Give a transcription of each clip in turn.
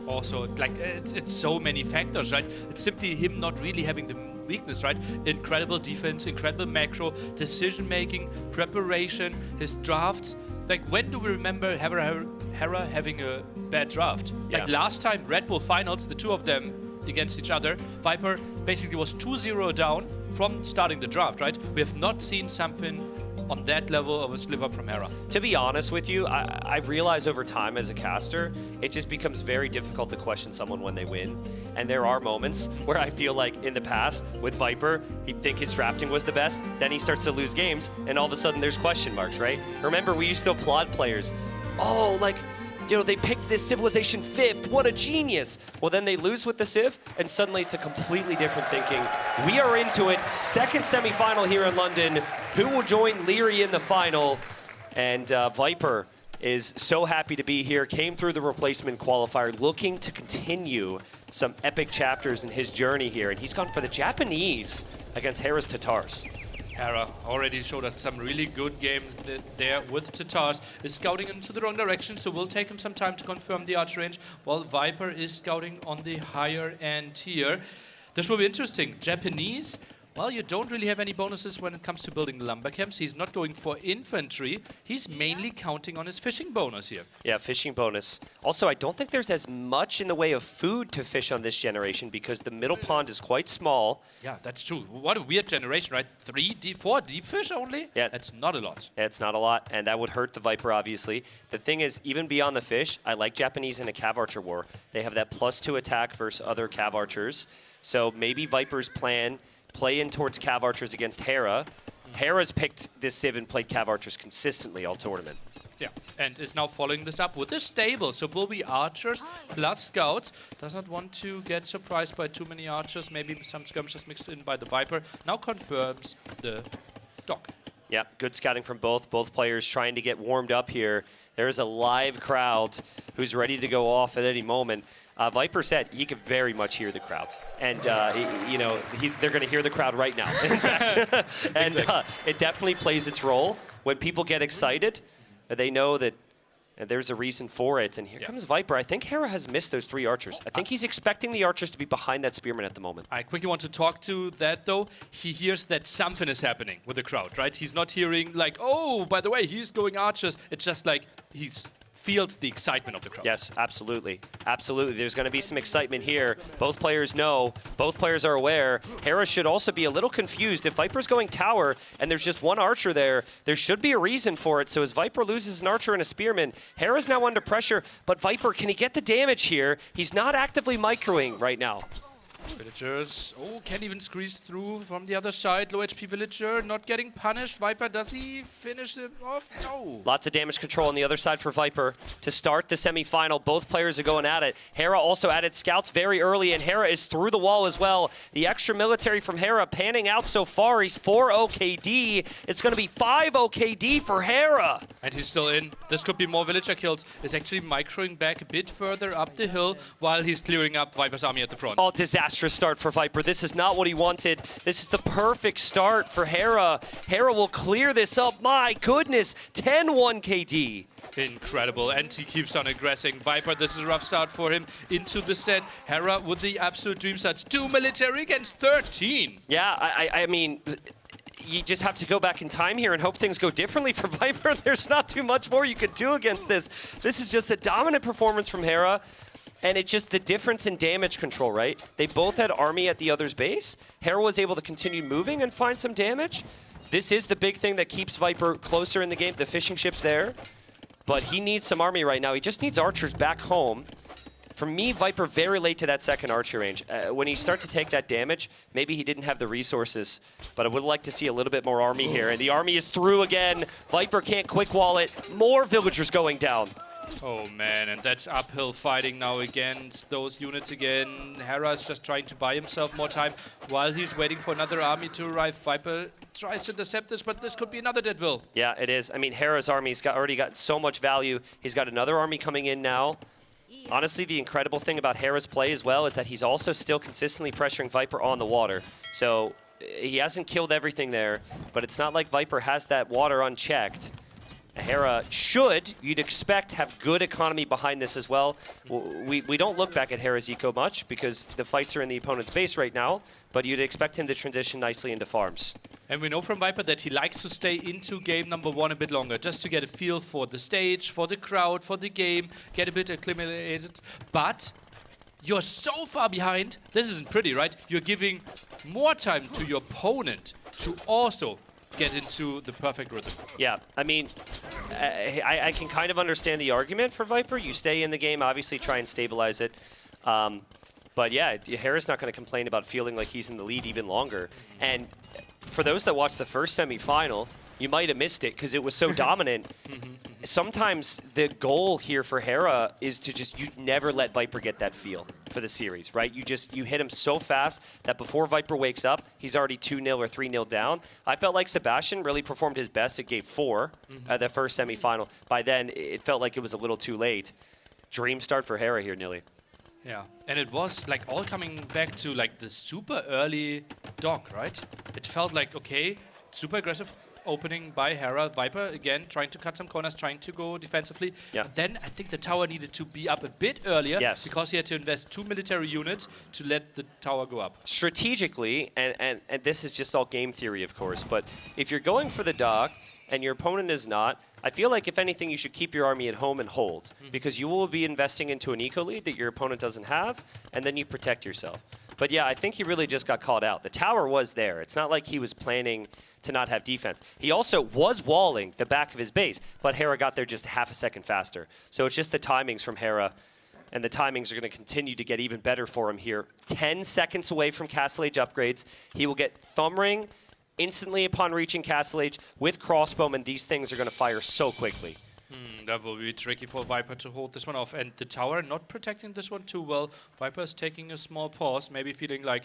Also, like, it's so many factors, right? It's simply him not really having the weakness, right? Incredible defense, incredible macro, decision-making, preparation, his drafts. Like, when do we remember Hera having a bad draft? Yeah. Like, last time, Redbull Finals, the two of them against each other, Viper basically was 2-0 down from starting the draft, right? We have not seen something on that level of a slip up from Hera. To be honest with you, I realize over time as a caster, it just becomes very difficult to question someone when they win. And there are moments where I feel like in the past with Viper, he'd think his drafting was the best, then he starts to lose games, and all of a sudden there's question marks, right? Remember, we used to applaud players. Oh, like, you know, they picked this Civilization 5th, what a genius. Well, then they lose with the Civ, and suddenly it's a completely different thinking. We are into it. Second semifinal here in London. Who will join Leary in the final? And Viper is so happy to be here, came through the replacement qualifier, looking to continue some epic chapters in his journey here. And he's gone for the Japanese against Hera's Tatars. Hera already showed us some really good games there with Tatars. Is scouting into the wrong direction, so will take him some time to confirm the archer range, while Viper is scouting on the higher end here. This will be interesting. Japanese, well, you don't really have any bonuses when it comes to building lumber camps. He's not going for infantry. He's mainly counting on his fishing bonus here. Yeah, fishing bonus. Also, I don't think there's as much in the way of food to fish on this generation because the middle pond is quite small. Yeah, that's true. What a weird generation, right? 4 deep fish only? Yeah. That's not a lot. It's not a lot, and that would hurt the Viper, obviously. The thing is, even beyond the fish, I like Japanese in a Cav Archer war. They have that +2 attack versus other Cav Archers. So maybe Viper's plan, play in towards Cav Archers against Hera. Hera's picked this Civ and played Cav Archers consistently all tournament. Yeah, and is now following this up with a stable. So will be archers plus scouts. Does not want to get surprised by too many archers. Maybe some skirmishes mixed in by the Viper. Now confirms the dock. Yeah, good scouting from both players trying to get warmed up here. There's a live crowd who's ready to go off at any moment. Viper said he could very much hear the crowd. And, you know, they're going to hear the crowd right now, in fact. And it definitely plays its role. When people get excited, they know that there's a reason for it. And here comes Viper. I think Hera has missed those 3 archers. I think he's expecting the archers to be behind that spearman at the moment. I quickly want to talk to that, though. He hears that something is happening with the crowd, right? He's not hearing, like, oh, by the way, he's going archers. It's just like he's feels the excitement of the crowd. Yes, absolutely. Absolutely. There's going to be some excitement here. Both players know. Both players are aware. Hera should also be a little confused. If Viper's going tower and there's just one archer there, there should be a reason for it. So as Viper loses an archer and a spearman, Hera's now under pressure. But Viper, can he get the damage here? He's not actively microing right now. Villagers, oh, can't even squeeze through from the other side. Low HP villager, not getting punished. Viper, does he finish it off? No. Lots of damage control on the other side for Viper to start the semifinal. Both players are going at it. Hera also added scouts very early, and Hera is through the wall as well. The extra military from Hera panning out so far. He's 4 OKD. It's going to be 5 OKD for Hera. And he's still in. This could be more villager kills. Is actually microing back a bit further up the hill while he's clearing up Viper's army at the front. Oh, disastrous start for Viper. This is not what he wanted. This is the perfect start for Hera. Hera will clear this up. My goodness, 10-1 KD. Incredible, and he keeps on aggressing. Viper, this is a rough start for him into the set. Hera with the absolute dream stats. 2 military against 13. Yeah, I mean, you just have to go back in time here and hope things go differently for Viper. There's not too much more you could do against this. This is just a dominant performance from Hera. And it's just the difference in damage control, right? They both had army at the other's base. Hera was able to continue moving and find some damage. This is the big thing that keeps Viper closer in the game. The fishing ship's there. But he needs some army right now. He just needs archers back home. For me, Viper very late to that second archer range. When he starts to take that damage, maybe he didn't have the resources. But I would like to see a little bit more army here. And the army is through again. Viper can't quick wall it. More villagers going down. Oh man, and that's uphill fighting now against those units again. Hera is just trying to buy himself more time while he's waiting for another army to arrive. Viper tries to intercept this, but this could be another Deadville. Yeah, it is. I mean, Hera's army's already got so much value. He's got another army coming in now. Honestly, the incredible thing about Hera's play as well is that he's also still consistently pressuring Viper on the water. So he hasn't killed everything there, but it's not like Viper has that water unchecked. Hera should, you'd expect, have good economy behind this as well. We don't look back at Hera's eco much because the fights are in the opponent's base right now, but you'd expect him to transition nicely into farms. And we know from Viper that he likes to stay into game number 1 a bit longer, just to get a feel for the stage, for the crowd, for the game, get a bit acclimated. But you're so far behind, this isn't pretty, right? You're giving more time to your opponent to also get into the perfect rhythm. Yeah, I mean, I can kind of understand the argument for Viper. You stay in the game, obviously try and stabilize it. But yeah, Hera's not going to complain about feeling like he's in the lead even longer. And for those that watched the first semifinal, you might have missed it because it was so dominant. Sometimes the goal here for Hera is to just, you never let Viper get that feel for the series, right? You hit him so fast that before Viper wakes up, he's already 2-0 or 3-0 down. I felt like Sebastian really performed his best at game 4 at the first semifinal. By then, it felt like it was a little too late. Dream start for Hera here, Nilly. Yeah, and it was like all coming back to like the super early dock, right? It felt like, okay, super aggressive opening by Hera. Viper, again, trying to cut some corners, trying to go defensively. Yeah. Then I think the tower needed to be up a bit earlier because he had to invest 2 military units to let the tower go up. Strategically, and this is just all game theory, of course, but if you're going for the dock and your opponent is not, I feel like if anything, you should keep your army at home and hold because you will be investing into an eco lead that your opponent doesn't have, and then you protect yourself. But yeah, I think he really just got called out. The tower was there. It's not like he was planning to not have defense. He also was walling the back of his base, but Hera got there just half a second faster. So it's just the timings from Hera, and the timings are going to continue to get even better for him here. 10 seconds away from Castle Age upgrades. He will get Thumb Ring instantly upon reaching Castle Age with Crossbowman. These things are going to fire so quickly. That will be tricky for Viper to hold this one off. And the tower not protecting this one too well. Viper is taking a small pause, maybe feeling like,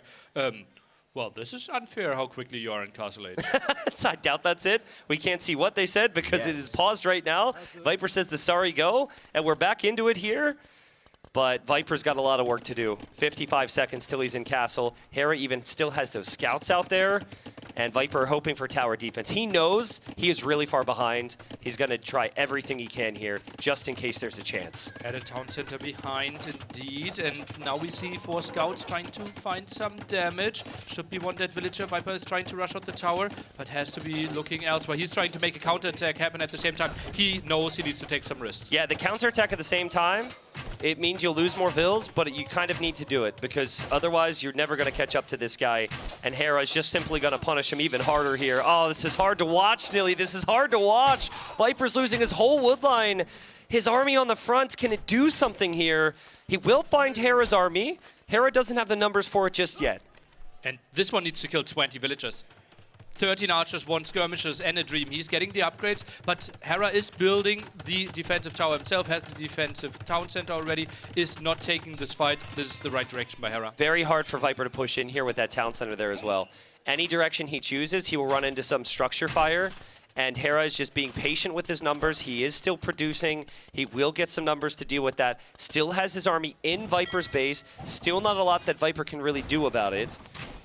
well, this is unfair how quickly you are in Castle Age. I doubt that's it. We can't see what they said because it is paused right now. Absolutely. Viper says the sorry go, and we're back into it here. But Viper's got a lot of work to do. 55 seconds till he's in Castle. Hera even still has those scouts out there. And Viper hoping for tower defense. He knows he is really far behind. He's going to try everything he can here, just in case there's a chance. At a town center behind, indeed. And now we see 4 scouts trying to find some damage. Should be one dead villager. Viper is trying to rush out the tower, but has to be looking elsewhere. He's trying to make a counterattack happen at the same time. He knows he needs to take some risks. Yeah, the counterattack at the same time, it means you'll lose more vills, but you kind of need to do it because otherwise you're never going to catch up to this guy. And Hera is just simply going to punish him even harder here. Oh, this is hard to watch, Nilly. This is hard to watch. Viper's losing his whole wood line. His army on the front. Can it do something here? He will find Hera's army. Hera doesn't have the numbers for it just yet. And this one needs to kill 20 villagers. 13 archers, 1 skirmishes, and a dream. He's getting the upgrades, but Hera is building the defensive tower himself, has the defensive town center already, is not taking this fight. This is the right direction by Hera. Very hard for Viper to push in here with that town center there as well. Any direction he chooses, he will run into some structure fire, and Hera is just being patient with his numbers. He is still producing. He will get some numbers to deal with that. Still has his army in Viper's base. Still not a lot that Viper can really do about it.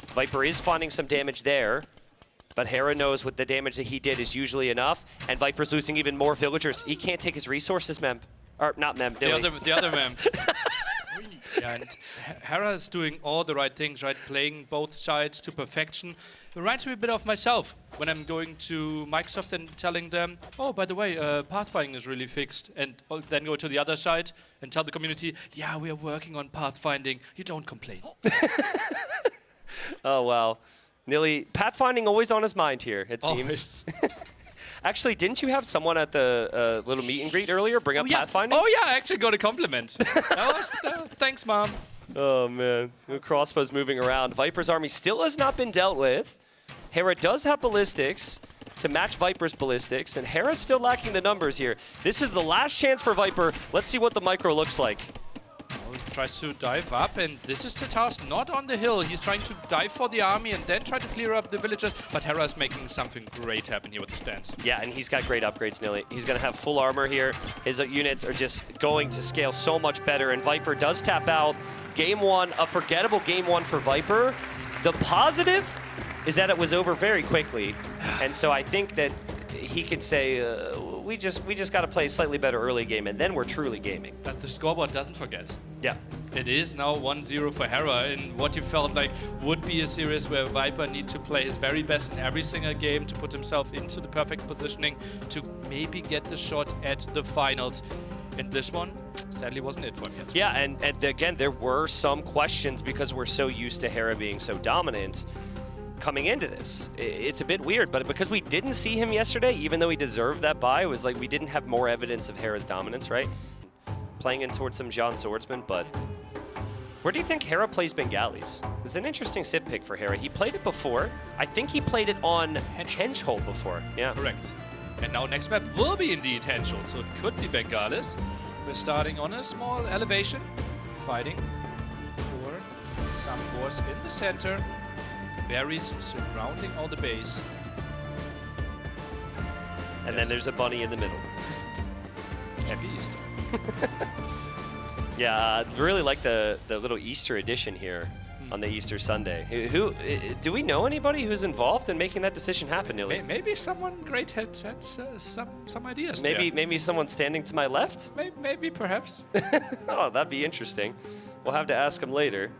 Viper is finding some damage there. But Hera knows what the damage that he did is usually enough, and Viper's losing even more villagers. He can't take his resources, Mem. Or not Mem, the other Mem. Yeah, and Hera is doing all the right things, right? Playing both sides to perfection. It reminds me a bit of myself when I'm going to Microsoft and telling them, oh, by the way, pathfinding is really fixed. And then go to the other side and tell the community, yeah, we are working on pathfinding. You don't complain. Oh, wow. Nilly, pathfinding always on his mind here, it seems. Actually, didn't you have someone at the little meet and greet earlier bring up pathfinding? Oh, yeah, I actually got a compliment. Thanks, Mom. Oh, man. The crossbow's moving around. Viper's army still has not been dealt with. Hera does have ballistics to match Viper's ballistics, and Hera's still lacking the numbers here. This is the last chance for Viper. Let's see what the micro looks like. Tries to dive up, and this is the task not on the hill. He's trying to dive for the army and then try to clear up the villagers, but Hera is making something great happen here with the stance. Yeah, and he's got great upgrades, Nilly. He's going to have full armor here. His units are just going to scale so much better, and Viper does tap out. Game 1, a forgettable Game 1 for Viper. The positive is that it was over very quickly, and so I think that he could say, we just got to play a slightly better early game, and then we're truly gaming. But the scoreboard doesn't forget. Yeah. It is now 1-0 for Hera in what you felt like would be a series where Viper need to play his very best in every single game to put himself into the perfect positioning to maybe get the shot at the finals. And this one, sadly, wasn't it for him yet. Yeah, and again, there were some questions because we're so used to Hera being so dominant coming into this. It's a bit weird, but because we didn't see him yesterday, even though he deserved that bye, it was like we didn't have more evidence of Hera's dominance, right? Playing in towards some John Swordsman, but where do you think Hera plays Bengalis? It's an interesting sit pick for Hera. He played it before. I think he played it on Hengehold before. Yeah. Correct. And now next map will be indeed Hengehold, so it could be Bengalis. We're starting on a small elevation, fighting for some wars in the center. Berries surrounding all the base. And then there's a bunny in the middle. Happy Easter. Yeah, I really like the little Easter edition here on the Easter Sunday. Who do we know anybody who's involved in making that decision happen, Nili? Maybe someone great had some ideas. Maybe someone standing to my left? Maybe perhaps. Oh, that'd be interesting. We'll have to ask him later.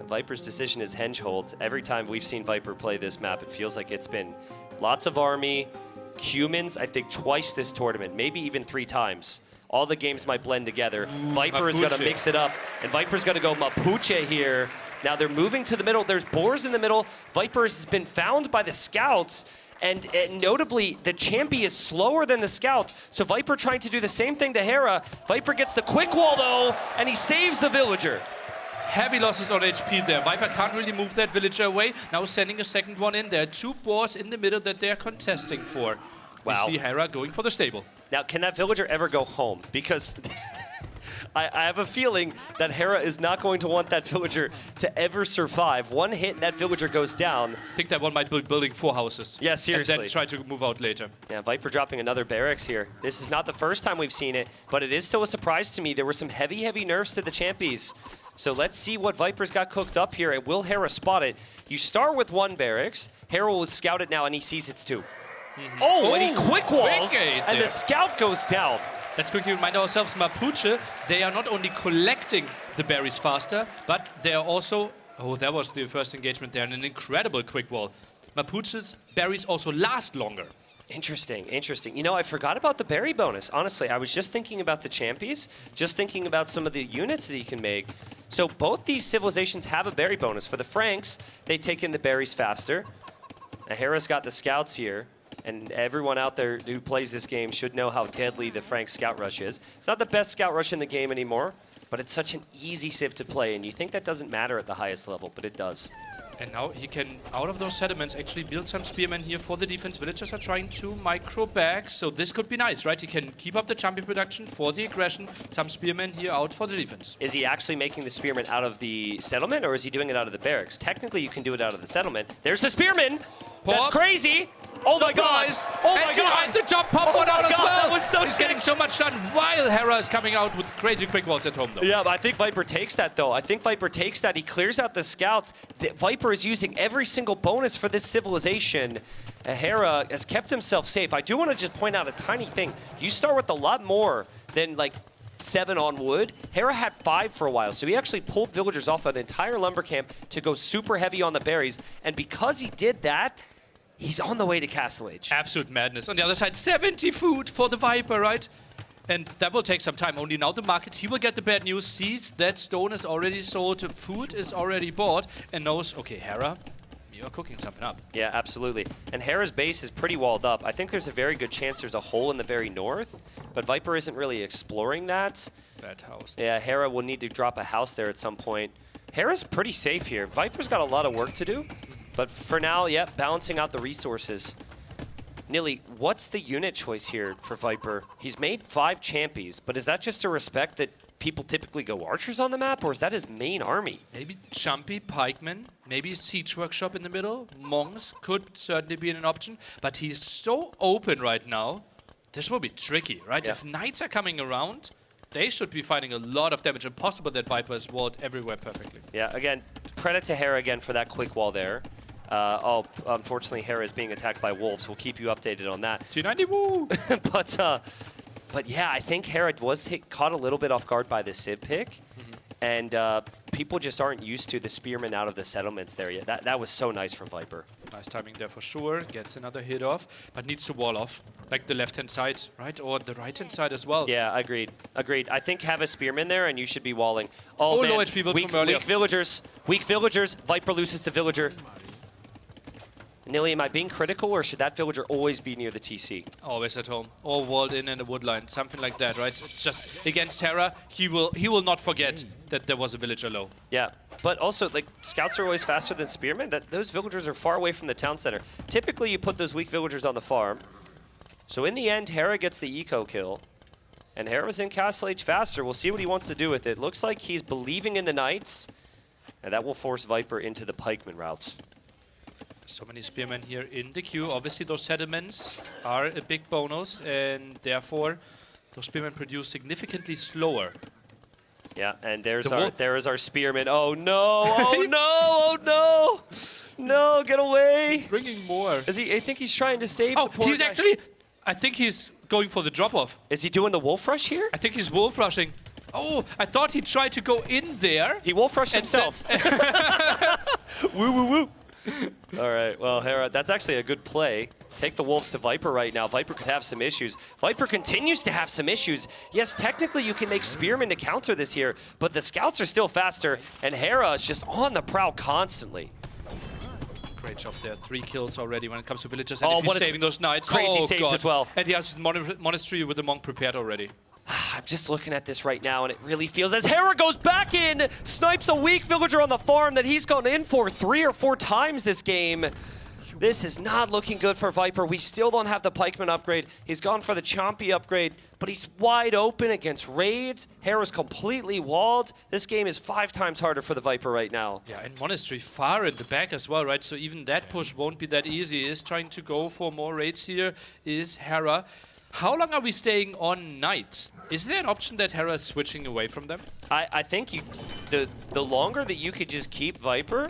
Viper's decision is Hengehold. Every time we've seen Viper play this map, it feels like it's been lots of army, humans, I think twice this tournament, maybe even 3 times. All the games might blend together. Viper is going to mix it up, and Viper's going to go Mapuche here. Now they're moving to the middle. There's boars in the middle. Viper has been found by the scouts, and notably, the Champy is slower than the scout, so Viper trying to do the same thing to Hera. Viper gets the quick wall, though, and he saves the villager. Heavy losses on HP there. Viper can't really move that villager away. Now sending a second one in. There are 2 boars in the middle that they're contesting for. Wow. We see Hera going for the stable. Now, can that villager ever go home? Because I have a feeling that Hera is not going to want that villager to ever survive. One hit and that villager goes down. I think that one might be building 4 houses. Yeah, seriously. And then try to move out later. Yeah, Viper dropping another barracks here. This is not the first time we've seen it, but it is still a surprise to me. There were some heavy nerfs to the Champies. So let's see what Viper's got cooked up here, and will Hera spot it? You start with 1 barracks. Hera will scout it now, and he sees it's 2. Oh, and he quick walls, and the scout goes down. Let's quickly remind ourselves, Mapuche, they are not only collecting the berries faster, but they are also... Oh, that was the first engagement there, and an incredible quick wall. Mapuche's berries also last longer. Interesting, interesting. You know, I forgot about the berry bonus. Honestly, I was just thinking about the Champies, just thinking about some of the units that he can make. So both these civilizations have a berry bonus. For the Franks, they take in the berries faster. Now, Hera's got the scouts here. And everyone out there who plays this game should know how deadly the Frank Scout Rush is. It's not the best Scout Rush in the game anymore, but it's such an easy civ to play, and you think that doesn't matter at the highest level, but it does. And now he can, out of those settlements, actually build some spearmen here for the defense. Villagers are trying to micro back, so this could be nice, right? He can keep up the champion production for the aggression. Some spearmen here out for the defense. Is he actually making the spearmen out of the settlement, or is he doing it out of the barracks? Technically, you can do it out of the settlement. There's the spearman! That's crazy! Oh my god! Oh my god! The jump pop one out as well! That was so He's sick! Getting so much done while Hera is coming out with crazy quick walls at home, though. Yeah, but I think Viper takes that, though. I think Viper takes that. He clears out the scouts. Viper is using every single bonus for this civilization. Hera has kept himself safe. I do want to just point out a tiny thing. You start with a lot more than, like, 7 on wood. Hera had 5 for a while, so he actually pulled villagers off an entire lumber camp to go super heavy on the berries. And because he did that, he's on the way to Castle Age. Absolute madness. On the other side, 70 food for the Viper, right? And that will take some time. Only now the market, he will get the bad news, sees that stone is already sold, food is already bought, and knows, okay, Hera, you're cooking something up. Yeah, absolutely. And Hera's base is pretty walled up. I think there's a very good chance there's a hole in the very north, but Viper isn't really exploring that. That house. Yeah, Hera will need to drop a house there at some point. Hera's pretty safe here. Viper's got a lot of work to do. But for now, yeah, balancing out the resources. Nili, what's the unit choice here for Viper? He's made 5 Champies, but is that just to respect that people typically go archers on the map, or is that his main army? Maybe Champy, pikemen, maybe siege workshop in the middle. Monks could certainly be an option, but he's so open right now. This will be tricky, right? Yeah. If knights are coming around, they should be fighting a lot of damage. Impossible that Viper is walled everywhere perfectly. Yeah, again, credit to Hera again for that quick wall there. Oh, unfortunately, Hera is being attacked by wolves. We'll keep you updated on that. T90 woo! But yeah, I think Hera was caught a little bit off guard by the Civ pick. And people just aren't used to the spearmen out of the settlements there yet. That was so nice from Viper. Nice timing there for sure. Gets another hit off, but needs to wall off. Like the left-hand side, right? Or the right-hand side as well. Yeah, agreed. Agreed. I think have a spearman there, and you should be walling. Oh, man. Low HP builds from earlier. Weak villagers. Weak villagers. Viper loses the villager. Nilly, am I being critical, or should that villager always be near the TC? Always at home, or walled in a wood line, something like that, right? It's just against Hera, he will not forget that there was a villager low. Yeah, but also like scouts are always faster than spearmen. Those villagers are far away from the town center. Typically, you put those weak villagers on the farm. So in the end, Hera gets the eco kill, and Hera's in Castle Age faster. We'll see what he wants to do with it. Looks like he's believing in the knights, and that will force Viper into the pikeman routes. So many spearmen here in the queue. Obviously, those settlements are a big bonus, and therefore, those spearmen produce significantly slower. Yeah, and there is our spearman. Oh no! Oh no! Oh no! No! Get away! Bringing more. Is he? I think he's trying to save. Oh, the poor he's guy. actually. I think he's going for the drop-off. Is he doing the wolf rush here? I think he's wolf rushing. Oh, I thought he tried to go in there. He wolf rushed himself. Woo woo woo! All right, well, Hera, that's actually a good play. Take the wolves to Viper right now. Viper could have some issues. Viper continues to have some issues. Yes, technically you can make spearmen to counter this here, but the scouts are still faster, and Hera is just on the prowl constantly. Great job there. 3 kills already when it comes to villagers, and if what he's saving those knights. Crazy saves God. as well. And he has the monastery with the monk prepared already. I'm just looking at this right now, and it really feels as Hera goes back in, snipes a weak villager on the farm that he's gone in for 3 or 4 times this game. This is not looking good for Viper. We still don't have the pikeman upgrade. He's gone for the chompy upgrade, but he's wide open against raids. Hera's completely walled. This game is 5 times harder for the Viper right now. Yeah, and monastery far in the back as well, right? So even that push won't be that easy. He is trying to go for more raids here, is Hera. How long are we staying on knights? Is there an option that Hera is switching away from them? I think the longer that you could just keep Viper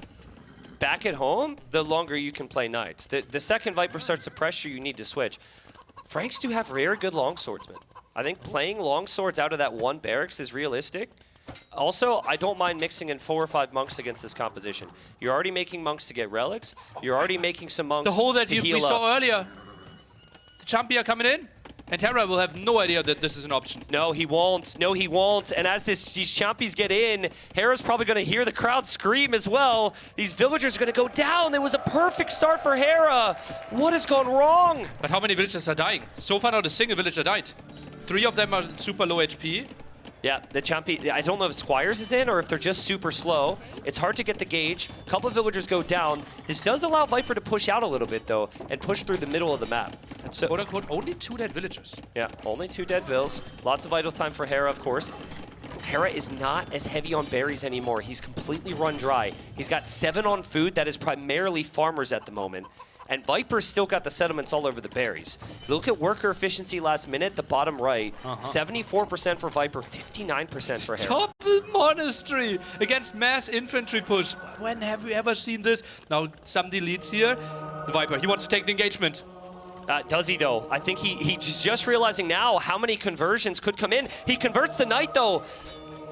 back at home, the longer you can play knights. The second Viper starts to pressure, you need to switch. Franks do have very good longswordsmen. I think playing longswords out of that one barracks is realistic. Also, I don't mind mixing in 4 or 5 monks against this composition. You're already making monks to get relics. You're already making some monks the hole that to heal we saw up. earlier. The chompy are coming in. And Hera will have no idea that this is an option. No, he won't. No, he won't. And as these chompies get in, Hera's probably going to hear the crowd scream as well. These villagers are going to go down. It was a perfect start for Hera. What has gone wrong? But how many villagers are dying? So far, not a single villager died. 3 of them are super low HP. Yeah, the chompy, I don't know if Squires is in or if they're just super slow. It's hard to get the gauge. A couple of villagers go down. This does allow Viper to push out a little bit, though, and push through the middle of the map. So, quote-unquote, only 2 dead villagers. Yeah, only 2 dead vills. Lots of idle time for Hera, of course. Hera is not as heavy on berries anymore. He's completely run dry. He's got 7 on food. That is primarily farmers at the moment. And Viper's still got the settlements all over the berries. Look at worker efficiency last minute, the bottom right. 74% for Viper, 59% for Hera. Stop the monastery against mass infantry push. When have we ever seen this? Now, some deletes here. The Viper, he wants to take the engagement. Does he, though? I think he's just realizing now how many conversions could come in. He converts the knight, though.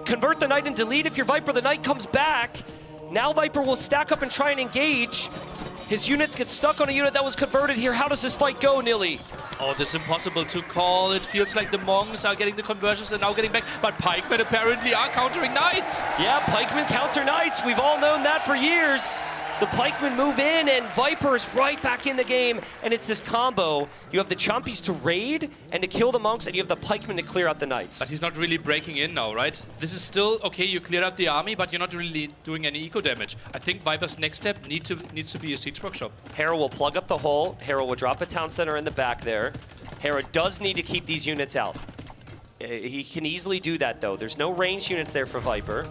Convert the knight and delete if your Viper. The knight comes back. Now Viper will stack up and try and engage. His units get stuck on a unit that was converted here. How does this fight go, Nilly? Oh, this is impossible to call. It feels like the monks are getting the conversions and now getting back. But pikemen apparently are countering knights. Yeah, pikemen counter knights. We've all known that for years. The pikemen move in, and Viper is right back in the game. And it's this combo. You have the chompies to raid and to kill the monks, and you have the pikemen to clear out the knights. But he's not really breaking in now, right? This is still, okay, you clear out the army, but you're not really doing any eco damage. I think Viper's next step needs to be a siege workshop. Hera will plug up the hole. Hera will drop a town center in the back there. Hera does need to keep these units out. He can easily do that, though. There's no ranged units there for Viper.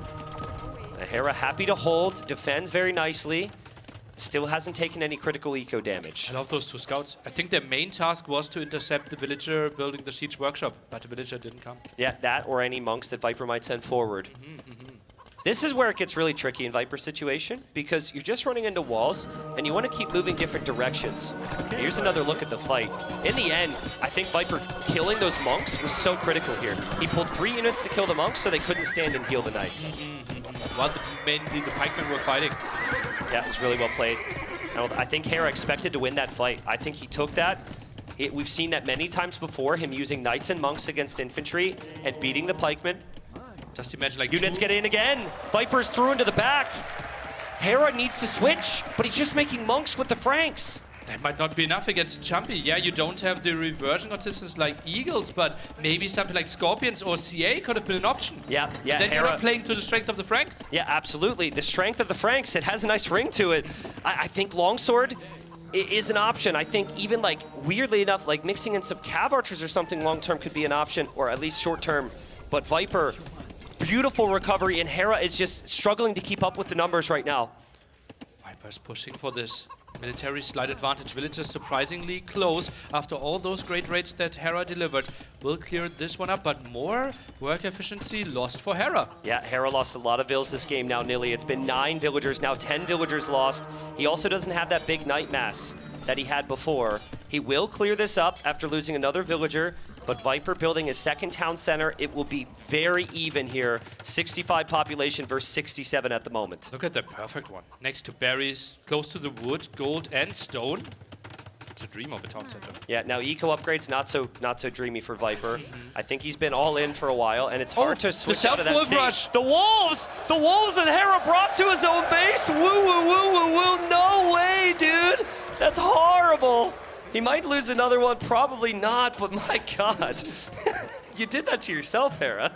Hera happy to hold, defends very nicely. Still hasn't taken any critical eco damage. I love those 2 scouts. I think their main task was to intercept the villager building the siege workshop, but the villager didn't come. Yeah, that or any monks that Viper might send forward. This is where it gets really tricky in Viper's situation, because you're just running into walls, and you want to keep moving different directions. Here's another look at the fight. In the end, I think Viper killing those monks was so critical here. He pulled 3 units to kill the monks, so they couldn't stand and heal the knights. Well, mainly the pikemen were fighting. Yeah, it was really well played. I think Hera expected to win that fight. I think he took that. We've seen that many times before, him using knights and monks against infantry and beating the pikemen. Just imagine, like, units get in again. Viper's through into the back. Hera needs to switch, but he's just making monks with the Franks. That might not be enough against Jumpy. Yeah, you don't have the reversion artisans like Eagles, but maybe something like Scorpions or CA could have been an option. Yeah. Then Hera you're playing to the strength of the Franks. Yeah, absolutely. The strength of the Franks, it has a nice ring to it. I think Longsword is an option. I think even, like, weirdly enough, like mixing in some Cav Archers or something long-term could be an option, or at least short-term. But Viper, beautiful recovery, and Hera is just struggling to keep up with the numbers right now. Viper's pushing for this military slight advantage. Villagers surprisingly close after all those great raids that Hera delivered. Will clear this one up, but more work efficiency lost for Hera. Yeah, Hera lost a lot of vills this game now, Nilly. It's been 9 villagers, now 10 villagers lost. He also doesn't have that big knight mass that he had before. He will clear this up after losing another villager, but Viper building his second town center. It will be very even here. 65 population versus 67 at the moment. Look at the perfect one. Next to berries, close to the wood, gold and stone. It's a dream of a town center. Yeah, now eco upgrades not so dreamy for Viper. I think he's been all in for a while, and it's hard to switch out of that state. Rush. The wolves that Hera brought to his own base. Woo woo woo woo woo. No way, dude. That's horrible. He might lose another one, probably not, but my God. You did that to yourself, Hera.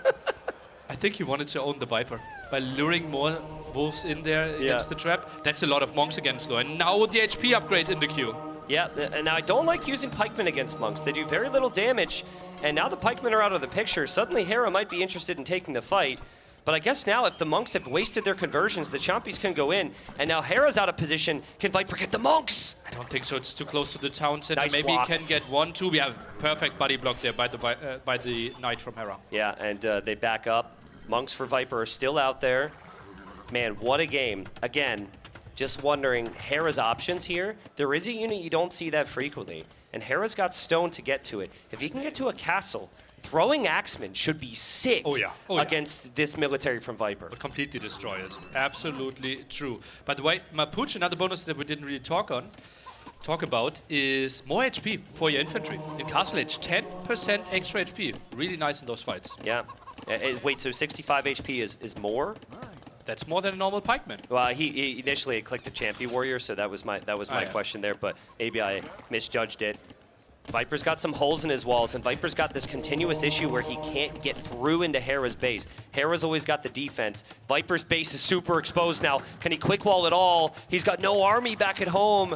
I think he wanted to own the Viper by luring more wolves in there against the trap. That's a lot of monks against though, and now the HP upgrade in the queue. Yeah, and I don't like using pikemen against monks. They do very little damage, and now the pikemen are out of the picture. Suddenly Hera might be interested in taking the fight. But I guess now, if the monks have wasted their conversions, the Champions can go in, and now Hera's out of position. Can Viper get the monks? I don't think so. It's too close to the town center. Nice Maybe block. he can get 1-2. We have perfect body block there by the knight from Hera. Yeah, and they back up. Monks for Viper are still out there. Man, what a game. Again, just wondering, Hera's options here. There is a unit you don't see that frequently, and Hera's got stone to get to it. If he can get to a castle, throwing Axemen should be sick against this military from Viper. Would completely destroy it. Absolutely true. By the way, Mapuche, another bonus that we didn't really talk about is more HP for your infantry. In Castle Age, 10% extra HP. Really nice in those fights. Yeah. Wait, so 65 HP is more? That's more than a normal pikeman. Well, he initially clicked the Champion Warrior, so that was my question there, but maybe I misjudged it. Viper's got some holes in his walls, and Viper's got this continuous issue where he can't get through into Hera's base. Hera's always got the defense. Viper's base is super exposed now. Can he quick wall at all? He's got no army back at home.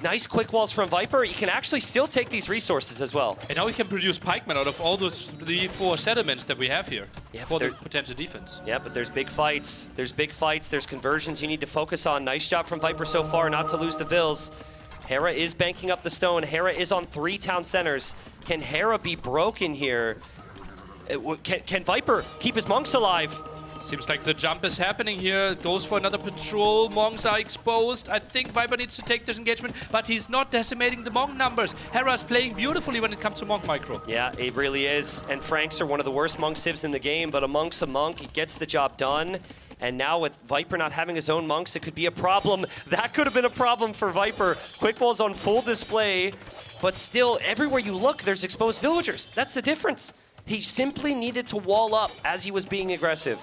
Nice quick walls from Viper. He can actually still take these resources as well. And now he can produce pikemen out of all those 3-4 settlements that we have here for the potential defense. Yeah, but there's big fights. There's conversions you need to focus on. Nice job from Viper so far not to lose the vills. Hera is banking up the stone. Hera is on 3 town centers. Can Hera be broken here? Can Viper keep his monks alive? Seems like the jump is happening here. Goes for another patrol. Monks are exposed. I think Viper needs to take this engagement, but he's not decimating the monk numbers. Hera's playing beautifully when it comes to monk micro. Yeah, it really is. And Franks are one of the worst monk civs in the game, but a monk's a monk. He gets the job done. And now with Viper not having his own monks, it could be a problem. That could have been a problem for Viper. Quick wall's on full display, but still, everywhere you look, there's exposed villagers. That's the difference. He simply needed to wall up as he was being aggressive.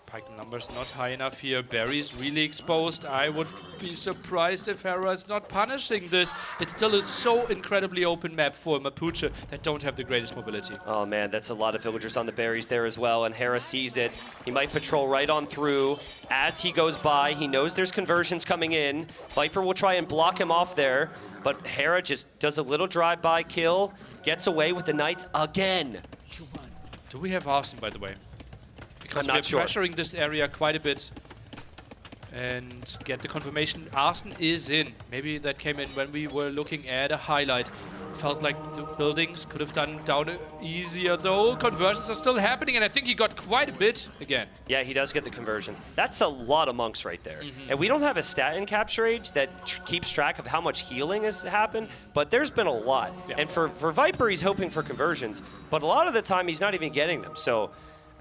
Pike numbers not high enough here. Berry's really exposed. I would be surprised if Hera is not punishing this. It's still a so incredibly open map for Mapuche that don't have the greatest mobility. Oh man, that's a lot of villagers on the berries there as well, and Hera sees it. He might patrol right on through. As he goes by, he knows there's conversions coming in. Viper will try and block him off there, but Hera just does a little drive-by kill, gets away with the knights again. Do we have Arson, by the because I'm not we're pressuring this area quite a bit. and get the confirmation. Arson is in. Maybe that came in when we were looking at a highlight. Felt like the buildings could have done down easier though. Conversions are still happening, and I think he got quite a bit again. Yeah, he does get the conversions. That's a lot of monks right there. And we don't have a stat in Capture Age that keeps track of how much healing has happened, but there's been a lot. Yeah. And for Viper, he's hoping for conversions, but a lot of the time he's not even getting them. So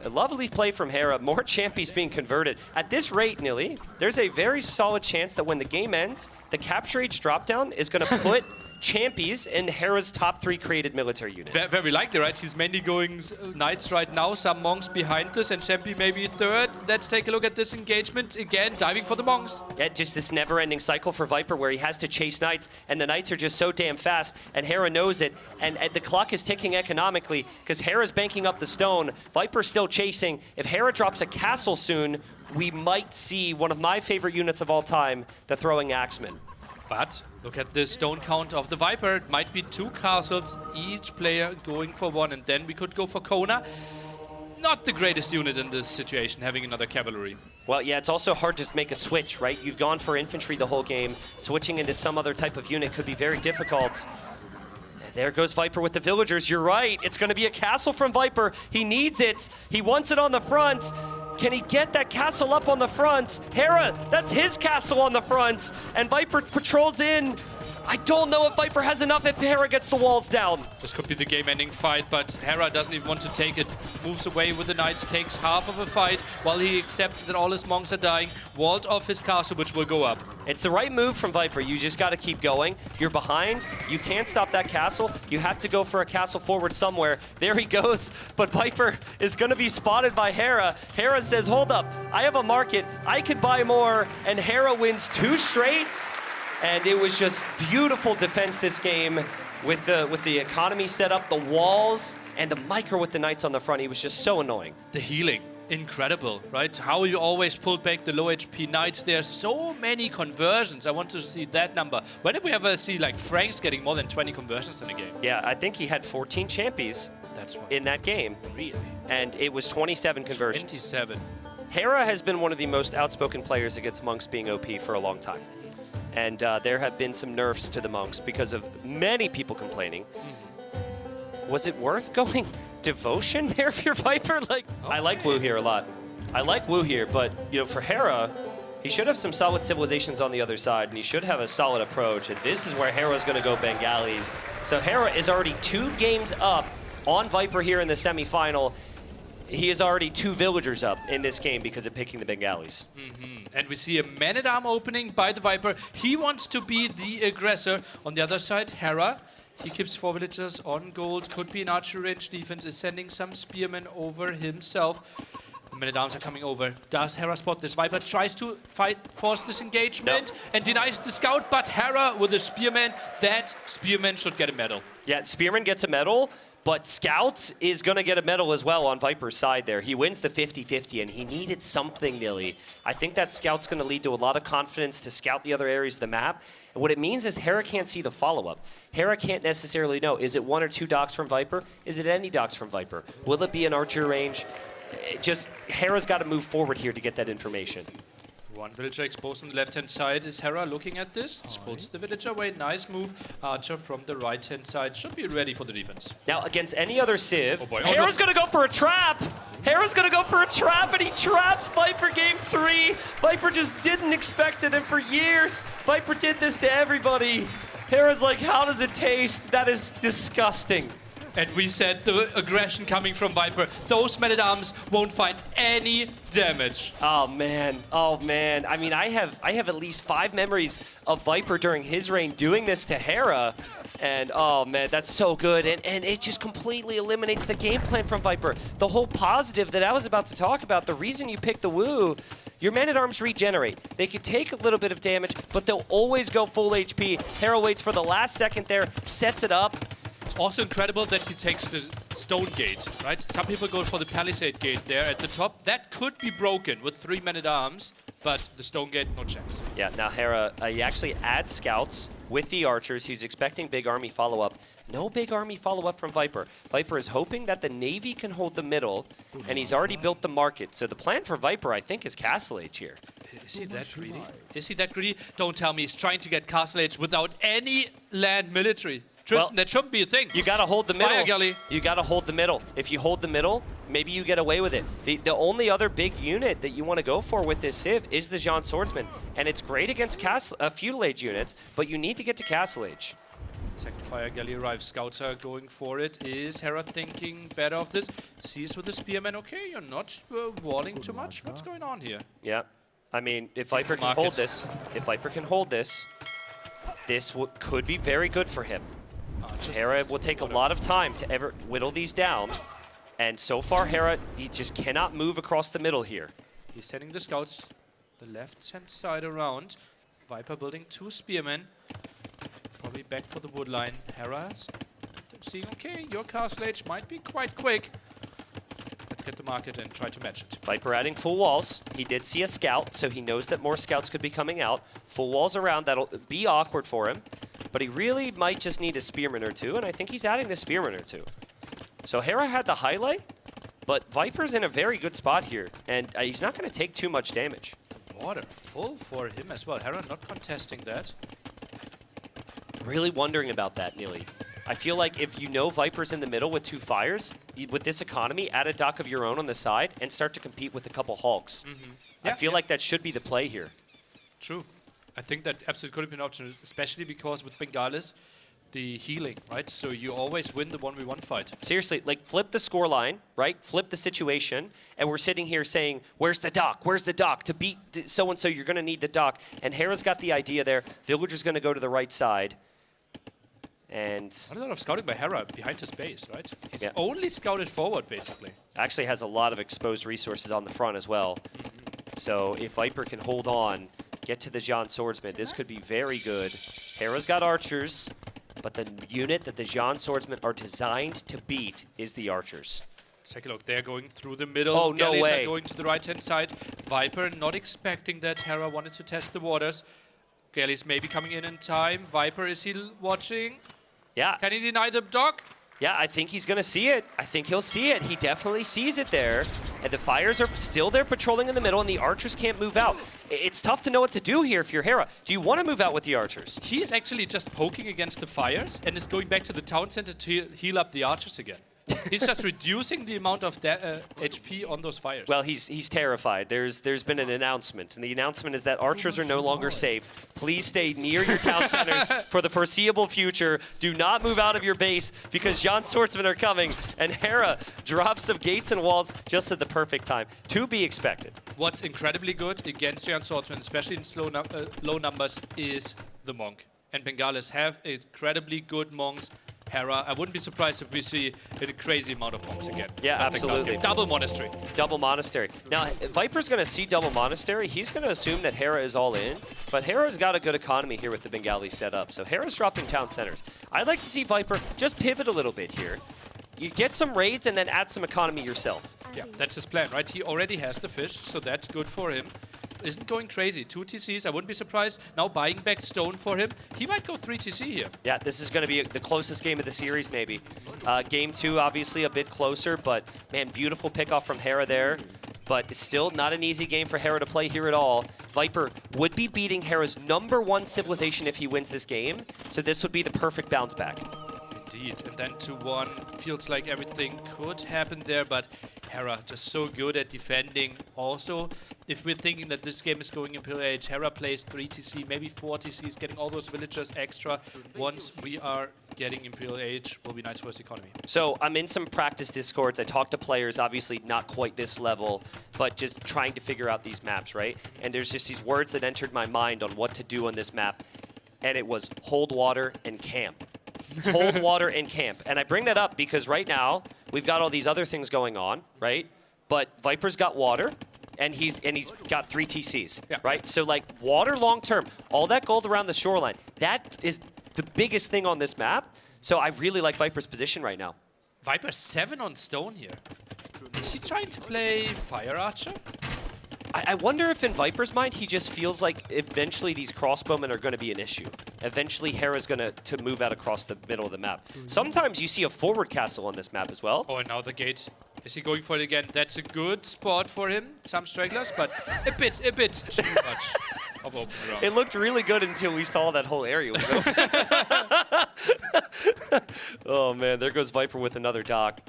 a lovely play from Hera, more champions being converted. At this rate, Nilly, there's a very solid chance that when the game ends, the Capture Age dropdown is going to put champions in Hera's top 3 created military unit. Very likely, right? He's mainly going knights right now, some monks behind this, and Champi maybe third. Let's take a look at this engagement. Again, diving for the monks. Yeah, just this never-ending cycle for Viper where he has to chase knights, and the knights are just so damn fast, and Hera knows it, and the clock is ticking economically because Hera's banking up the stone. Viper's still chasing. If Hera drops a castle soon, we might see one of my favorite units of all time, the Throwing Axeman. But look at the stone count of the Viper. It might be 2 castles, each player going for 1, and then we could go for Kona. Not the greatest unit in this situation, having another cavalry. Well, yeah, it's also hard to make a switch, right? You've gone for infantry the whole game. Switching into some other type of unit could be very difficult. There goes Viper with the villagers. You're right. It's going to be a castle from Viper. He needs it. He wants it on the front. Can he get that castle up on the front? Hera, that's his castle on the front. And Viper patrols in. I don't know if Viper has enough if Hera gets the walls down. This could be the game-ending fight, but Hera doesn't even want to take it. Moves away with the knights, takes half of a fight while he accepts that all his monks are dying. Walled off his castle, which will go up. It's the right move from Viper. You just got to keep going. You're behind. You can't stop that castle. You have to go for a castle forward somewhere. There he goes. But Viper is going to be spotted by Hera. Hera says, hold up. I have a market. I could buy more. And Hera wins 2 straight. And it was just beautiful defense this game with the economy set up, the walls, and the micro with the knights on the front. He was just so annoying. The healing, incredible, right? How you always pulled back the low HP knights. There are so many conversions. I want to see that number. When did we ever see like Franks getting more than 20 conversions in a game? Yeah, I think he had 14 champions in that game. Really? And it was 27 conversions. 27. Hera has been one of the most outspoken players against monks being OP for a long time. And there have been some nerfs to the monks because of many people complaining. Was it worth going devotion there for your Viper? Like, I like Wu here a lot. I like Wu here, but you know, for Hera, he should have some solid civilizations on the other side, and he should have a solid approach. And this is where Hera's going to go Bengalis. So Hera is already 2 games up on Viper here in the semifinal. He is already 2 villagers up in this game because of picking the Bengalis. And we see a man-at-arm opening by the Viper. He wants to be the aggressor. On the other side, Hera. He keeps 4 villagers on gold. Could be an archer range defense. Is sending some spearmen over himself. The men-at-arms are coming over. Does Hera spot this? Viper tries to force this engagement and denies the scout, but Hera with a spearman. That spearman should get a medal. Yeah, spearman gets a medal. But Scout is going to get a medal as well on Viper's side there. He wins the 50-50, and he needed something, Nilly. I think that Scout's going to lead to a lot of confidence to scout the other areas of the map. And what it means is Hera can't see the follow-up. Hera can't necessarily know, is it 1 or 2 docks from Viper? Is it any docks from Viper? Will it be an archer range? Hera's got to move forward here to get that information. 1 villager exposed on the left-hand side. Is Hera looking at this? Pulls the villager away. Nice move. Archer from the right-hand side should be ready for the defense. Now, against any other Civ, oh boy. Hera's going to go for a trap. Hera's going to go for a trap, and he traps Viper game 3. Viper just didn't expect it, and for years, Viper did this to everybody. Hera's like, how does it taste? That is disgusting. And we said the aggression coming from Viper. Those men-at-arms won't find any damage. Oh man, oh man. I mean, I have at least 5 memories of Viper during his reign doing this to Hera. And oh man, that's so good. And it just completely eliminates the game plan from Viper. The whole positive that I was about to talk about, the reason you pick the Wu, your men-at-arms regenerate. They can take a little bit of damage, but they'll always go full HP. Hera waits for the last second there, sets it up. Also incredible that he takes the stone gate, right? Some people go for the palisade gate there at the top. That could be broken with 3 men-at-arms, but the stone gate, no chance. Yeah, now Hera, he actually adds scouts with the archers. He's expecting big army follow-up. No big army follow-up from Viper. Viper is hoping that the Navy can hold the middle, and he's already built the market. So the plan for Viper, I think, is Castle Age here. Is he that greedy? Is he that greedy? Don't tell me he's trying to get Castle Age without any land military. Tristan, Well, that shouldn't be a thing. You gotta hold the middle. Fire galley. You gotta hold the middle. If you hold the middle, maybe you get away with it. The only other big unit that you want to go for with this Civ is the Jean Swordsman. And it's great against Feudal Age units, but you need to get to Castle Age. Second fire galley arrives. Scouts are going for it. Is Hera thinking better of this? Sees with the spearman. Okay, you're not walling too much. What's going on here? Yeah. I mean, if Viper can hold this, this could be very good for him. Hera will take a lot of time to ever whittle these down. And so far, Hera, he just cannot move across the middle here. He's sending the scouts the left-hand side around. Viper building 2 spearmen. Probably back for the wood line. Hera seeing, okay, your Castle Age might be quite quick. Let's get the market and try to match it. Viper adding full walls. He did see a scout, so he knows that more scouts could be coming out. Full walls around, that'll be awkward for him. But he really might just need a spearman or two, and I think he's adding the spearman or two. So Hera had the highlight, but Viper's in a very good spot here, and he's not going to take too much damage. Water full for him as well. Hera not contesting that. Really wondering about that, Nili. I feel like if you know Viper's in the middle with 2 fires, with this economy, add a dock of your own on the side and start to compete with a couple Hulks. I feel like that should be the play here. True. I think that absolutely could have been an option, especially because with Bengalis, the healing, right? So you always win the 1v1 fight. Seriously, like flip the scoreline, right? Flip the situation, and we're sitting here saying, where's the dock? Where's the dock? To beat so-and-so, you're going to need the dock. And Hera's got the idea there. Villager's going to go to the right side. And not a lot of scouting by Hera behind his base, right? He's only scouted forward, basically. Actually has a lot of exposed resources on the front as well. So if Viper can hold on, get to the Jean Swordsman, this could be very good. Hera's got archers, but the unit that the Jean Swordsmen are designed to beat is the archers. Take a look, they're going through the middle. Oh, no way. Are going to the right-hand side. Viper not expecting that. Hera wanted to test the waters. Galleys maybe coming in time. Viper, is he watching? Yeah. Can he deny the dock? Yeah, I think he's going to see it. I think he'll see it. He definitely sees it there. And the fires are still there patrolling in the middle, and the archers can't move out. It's tough to know what to do here if you're Hera. Do you want to move out with the archers? He is actually just poking against the fires and is going back to the town center to heal up the archers again. He's just reducing the amount of HP on those fires. Well, he's terrified. There's been an announcement, and the announcement is that archers are no longer safe. Please stay near your town centers for the foreseeable future. Do not move out of your base because Jean Swordsmen are coming, and Hera drops some gates and walls just at the perfect time. To be expected. What's incredibly good against Jean Swordsmen, especially in low numbers, is the monk. And Bengalis have incredibly good monks. Hera, I wouldn't be surprised if we see a crazy amount of monks again. Yeah, absolutely. Double monastery. Double monastery. Now, if Viper's going to see double monastery, he's going to assume that Hera is all in. But Hera's got a good economy here with the Bengali set up. So Hera's dropping town centers. I'd like to see Viper just pivot a little bit here. You get some raids and then add some economy yourself. Yeah, that's his plan, right? He already has the fish, so that's good for him. Isn't going crazy. 2 TCs, I wouldn't be surprised. Now buying back stone for him. He might go 3 TC here. Yeah, this is going to be the closest game of the series, maybe. Game 2, obviously, a bit closer, but, man, beautiful pickoff from Hera there. But it's still not an easy game for Hera to play here at all. Viper would be beating Hera's #1 civilization if he wins this game, so this would be the perfect bounce back. Indeed, and then 2-1. Feels like everything could happen there, but Hera just so good at defending. Also, if we're thinking that this game is going Imperial Age, Hera plays 3 TC, maybe 4 TCs, getting all those villagers extra. Once we are getting Imperial Age, will be nice for his economy. So I'm in some practice discords. I talk to players, obviously not quite this level, but just trying to figure out these maps, right? And there's just these words that entered my mind on what to do on this map, and it was hold water and camp. Hold water and camp. And I bring that up because right now we've got all these other things going on, right? But Viper's got water, and he's got 3 TCs, right? So like water long term, all that gold around the shoreline, that is the biggest thing on this map. So I really like Viper's position right now. Viper 7 on stone here. Is he trying to play Fire Archer? I wonder if in Viper's mind, he just feels like eventually these crossbowmen are going to be an issue. Eventually, Hera's going to move out across the middle of the map. Sometimes you see a forward castle on this map as well. Oh, and now the gate Is he going for it again? That's a good spot for him. Some stragglers, but a bit too much of open ground. It looked really good until we saw that whole area was open. Oh man, there goes Viper with another dock.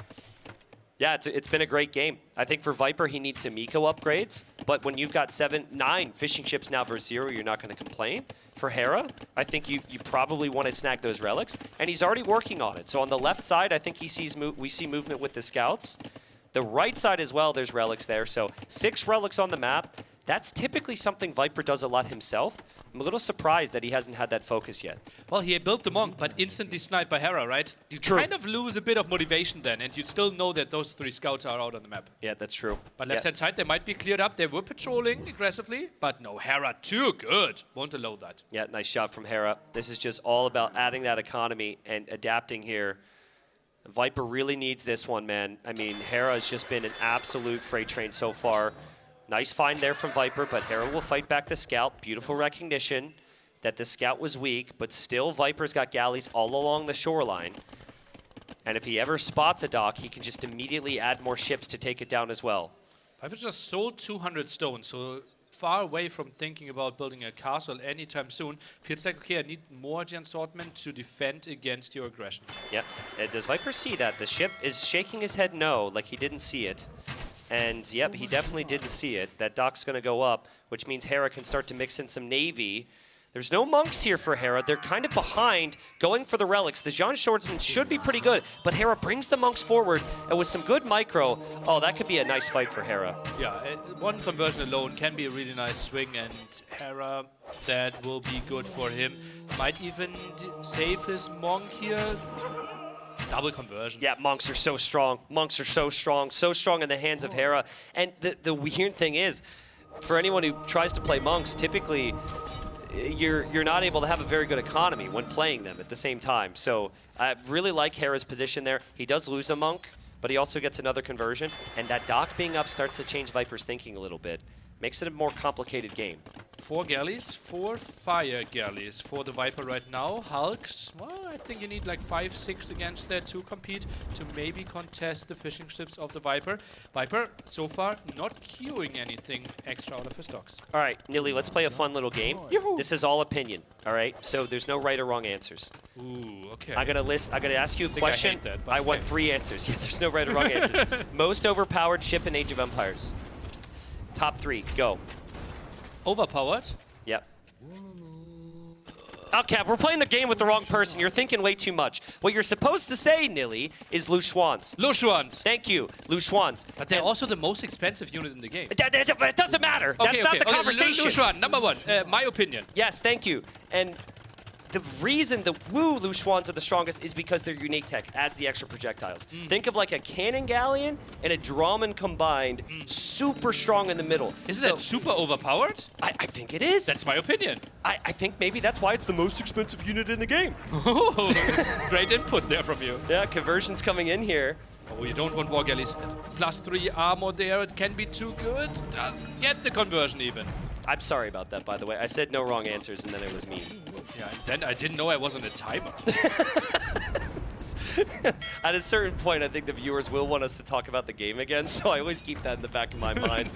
Yeah, it's been a great game. I think for Viper, he needs some eco upgrades, but when you've got 9 fishing ships now versus 0, you're not going to complain. For Hera, I think you probably want to snag those relics, and he's already working on it. So on the left side, I think we see movement with the scouts. The right side as well, there's relics there. So 6 relics on the map. That's typically something Viper does a lot himself. I'm a little surprised that he hasn't had that focus yet. Well, he built the Monk, but instantly sniped by Hera, right? You kind of lose a bit of motivation then, and you still know that those 3 scouts are out on the map. Yeah, that's true. But left-hand side, they might be cleared up. They were patrolling aggressively, but no, Hera too good. Won't allow that. Yeah, nice shot from Hera. This is just all about adding that economy and adapting here. Viper really needs this one, man. I mean, Hera has just been an absolute freight train so far. Nice find there from Viper, but Hera will fight back the scout. Beautiful recognition that the scout was weak, but still Viper's got galleys all along the shoreline. And if he ever spots a dock, he can just immediately add more ships to take it down as well. Viper just sold 200 stones, so far away from thinking about building a castle anytime soon. Feels like, okay, I need more the assortment to defend against your aggression. Yep. Does Viper see that? The ship is shaking his head no, like he didn't see it. And yep, he definitely didn't see it. That dock's going to go up, which means Hera can start to mix in some navy. There's no monks here for Hera. They're kind of behind, going for the relics. The Jean Swordsman should be pretty good, but Hera brings the monks forward, and with some good micro, oh, that could be a nice fight for Hera. Yeah, one conversion alone can be a really nice swing, and Hera, that will be good for him. Might even save his monk here. Double conversion. Yeah, monks are so strong. Monks are so strong in the hands of Hera. And the weird thing is, for anyone who tries to play monks, typically you're not able to have a very good economy when playing them at the same time. So I really like Hera's position there. He does lose a monk, but he also gets another conversion. And that dock being up starts to change Viper's thinking a little bit. Makes it a more complicated game. 4 galleys, 4 fire galleys for the Viper right now. Hulks, well, I think you need like 5, 6 against that to compete, to maybe contest the fishing ships of the Viper. Viper, so far, not queuing anything extra out of his docks. All right, Nilly, let's play a fun little game. This is all opinion, all right? So there's no right or wrong answers. Ooh, okay. I'm gonna ask you a question. I want 3 answers. Yeah, there's no right or wrong answers. Most overpowered ship in Age of Empires. Top 3, go. Overpowered? Yep. Okay, we're playing the game with the wrong person. You're thinking way too much. What you're supposed to say, Nilly, is Lu Xuans. Lu Xuans. Thank you, Lu Xuans. But they're also the most expensive unit in the game. It doesn't matter. That's not the conversation. Lu Xuan, number 1. My opinion. Yes, thank you. And the reason the Wu Lu Xuans are the strongest is because their unique tech adds the extra projectiles. Think of like a cannon galleon and a Drummond combined, super strong in the middle. Isn't that super overpowered? I think it is. That's my opinion. I think maybe that's why it's the most expensive unit in the game. Great input there from you. Yeah, conversion's coming in here. Oh, you don't want war galleys. +3 armor there, it can be too good. Doesn't get the conversion even. I'm sorry about that, by the way. I said no wrong answers, and then it was me. Yeah, and then I didn't know I was on a timer. At a certain point, I think the viewers will want us to talk about the game again, so I always keep that in the back of my mind.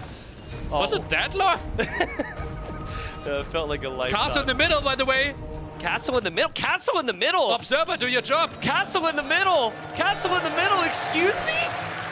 Was it that long? It felt like a lifetime. Castle in the middle, by the way. Castle in the middle? Castle in the middle! Observer, do your job. Castle in the middle! Castle in the middle, excuse me?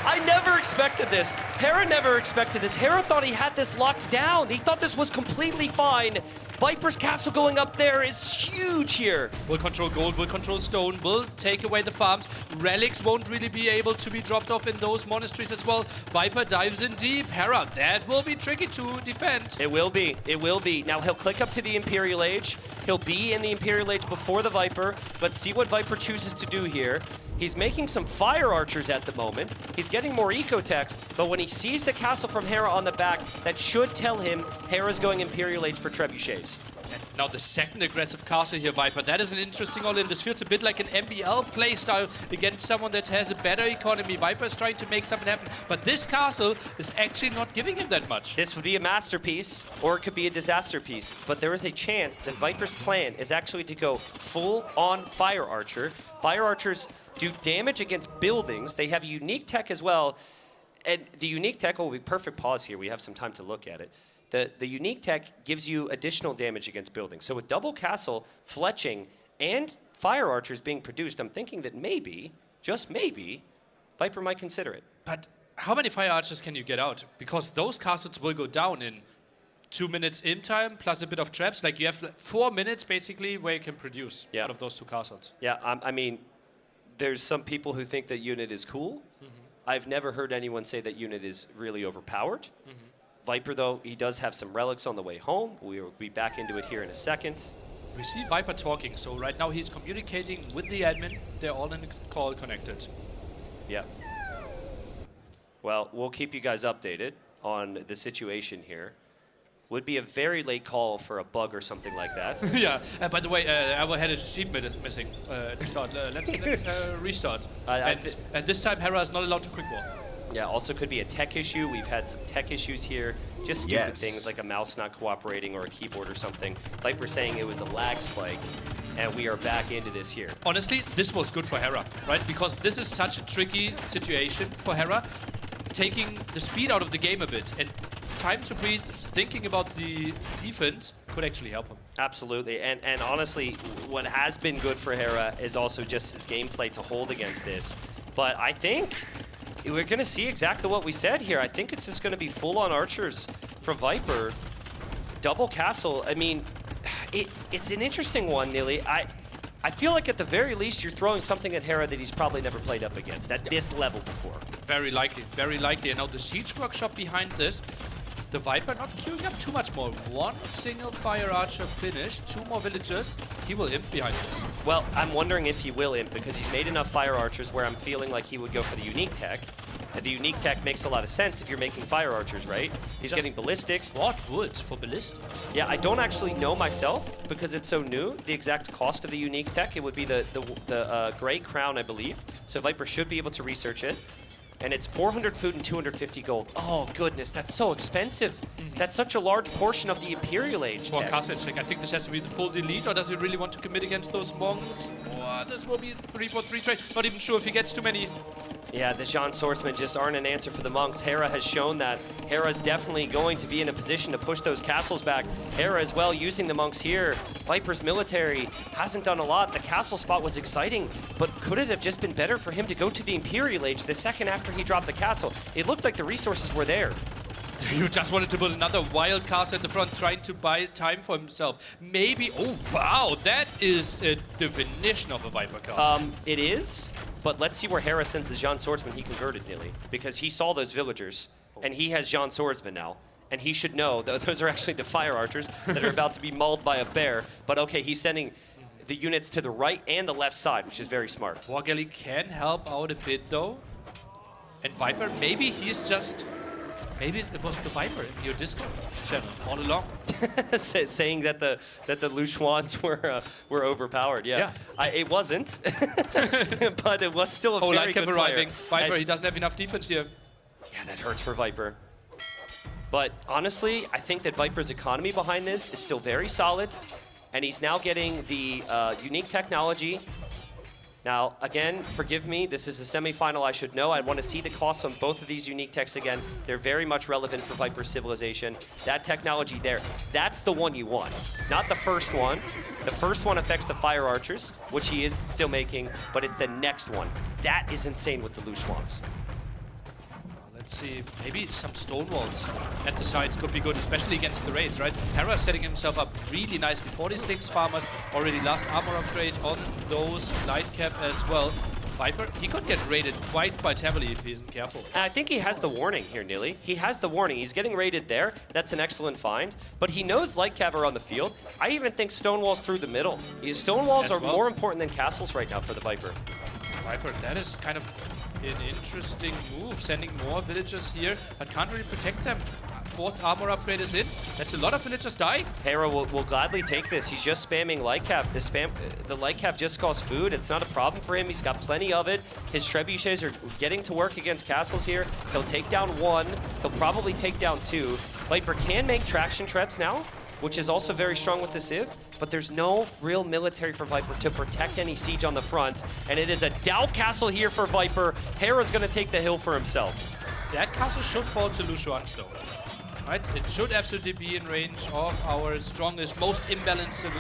I never expected this. Hera never expected this. Hera thought he had this locked down. He thought this was completely fine. Viper's castle going up there is huge here. Will control gold, will control stone, will take away the farms. Relics won't really be able to be dropped off in those monasteries as well. Viper dives in deep. Hera, that will be tricky to defend. It will be. It will be. Now he'll click up to the Imperial Age. He'll be in the Imperial Age before the Viper, but see what Viper chooses to do here. He's making some fire archers at the moment. He's getting more eco-techs, but when he sees the castle from Hera on the back, that should tell him Hera's going Imperial Age for trebuchets. And now the second aggressive castle here, Viper. That is an interesting all-in. This feels a bit like an MBL playstyle against someone that has a better economy. Viper is trying to make something happen, but this castle is actually not giving him that much. This would be a masterpiece, or it could be a disaster piece, but there is a chance that Viper's plan is actually to go full-on fire archer. Fire archers do damage against buildings. They have unique tech as well. And the unique tech will be perfect pause here. We have some time to look at it. The unique tech gives you additional damage against buildings. So with double castle, fletching, and fire archers being produced, I'm thinking that maybe, just maybe, Viper might consider it. But how many fire archers can you get out? Because those castles will go down in 2 minutes in time, plus a bit of traps. Like you have 4 minutes basically where you can produce out of those 2 castles. Yeah, I mean, there's some people who think that unit is cool. I've never heard anyone say that unit is really overpowered. Viper, though, he does have some relics on the way home. We will be back into it here in a second. We see Viper talking, so right now he's communicating with the admin. They're all in the call connected. Yeah. Well, we'll keep you guys updated on the situation here. Would be a very late call for a bug or something like that. Yeah. By the way, our head is sheep missing at the start. Let's restart. And this time Hera is not allowed to quick wall. Yeah, also could be a tech issue. We've had some tech issues here. Just stupid things like a mouse not cooperating or a keyboard or something. Viper saying it was a lag spike, and we are back into this here. Honestly, this was good for Hera, right? Because this is such a tricky situation for Hera. Taking the speed out of the game a bit and time to breathe, thinking about the defense could actually help him. Absolutely, and honestly, what has been good for Hera is also just his gameplay to hold against this. But I think we're going to see exactly what we said here. I think it's just going to be full-on archers from Viper. Double castle, I mean, it's an interesting one, Nilly. I feel like at the very least you're throwing something at Hera that he's probably never played up against at this level before. Very likely, very likely. And now the Siege Workshop behind this. The Viper not queuing up too much more. 1 single fire archer finished, 2 more villagers. He will imp behind this. Well, I'm wondering if he will imp because he's made enough fire archers where I'm feeling like he would go for the unique tech. And the unique tech makes a lot of sense if you're making fire archers, right? He's getting ballistics. What wood for ballistics? Yeah, I don't actually know myself because it's so new, the exact cost of the unique tech. It would be the gray crown, I believe. So Viper should be able to research it. And it's 400 food and 250 gold. Oh, goodness, that's so expensive. That's such a large portion of the Imperial Age. For Kasich, I think this has to be the full delete, or does he really want to commit against those monks? Oh, this will be 3-4-3 trade. Not even sure if he gets too many. Yeah, the Jean Swordsmen just aren't an answer for the monks. Hera has shown that. Hera's definitely going to be in a position to push those castles back. Hera as well using the monks here. Viper's military hasn't done a lot. The castle spot was exciting, but could it have just been better for him to go to the Imperial Age the second after he dropped the castle? It looked like the resources were there. You just wanted to put another wild castle at the front, trying to buy time for himself. Maybe, oh wow, that is a definition of a Viper castle. It is. But let's see where Hera sends the Jean Swordsman he converted, Nilly. Because he saw those villagers, and he has Jean Swordsman now. And he should know that those are actually the fire archers that are about to be mauled by a bear. But okay, he's sending the units to the right and the left side, which is very smart. Wargelly can help out a bit, though. And Viper, maybe he's just... Maybe it was the Viper in your Discord channel all along. Saying that the Luchuans were overpowered. Yeah. It wasn't, but it was still a very good player. Arriving. Viper, he doesn't have enough defense here. Yeah, that hurts for Viper. But honestly, I think that Viper's economy behind this is still very solid, and he's now getting the unique technology. Now, again, forgive me, this is a semi-final, I should know. I want to see the costs on both of these unique techs again. They're very much relevant for Viper's civilization. That technology there, that's the one you want, not the first one. The first one affects the fire archers, which he is still making, but it's the next one. That is insane with the Luchuans. Let's see, maybe some stone walls at the sides could be good, especially against the raids, right? Hera setting himself up really nicely. 46 farmers, already last armor upgrade on those, light cap as well. Viper, he could get raided quite heavily if he isn't careful. And I think he has the warning here, Nilly. He has the warning. He's getting raided there. That's an excellent find. But he knows light cav are on the field. I even think stone walls through the middle. Stone walls are more important than castles right now for the Viper. Viper, that is kind of an interesting move, sending more villagers here, but can't really protect them. 4th armor upgrade is in. That's a lot of villagers dying. Hera will gladly take this. He's just spamming light cap. The light cap just costs food. It's not a problem for him. He's got plenty of it. His trebuchets are getting to work against castles here. He'll take down 1. He'll probably take down 2. Viper can make traction traps now, which is also very strong with the Civ, but there's no real military for Viper to protect any siege on the front, and it is a Dow castle here for Viper. Hera's gonna take the hill for himself. That castle should fall to Lushuan's though. Right? It should absolutely be in range of our strongest, most imbalanced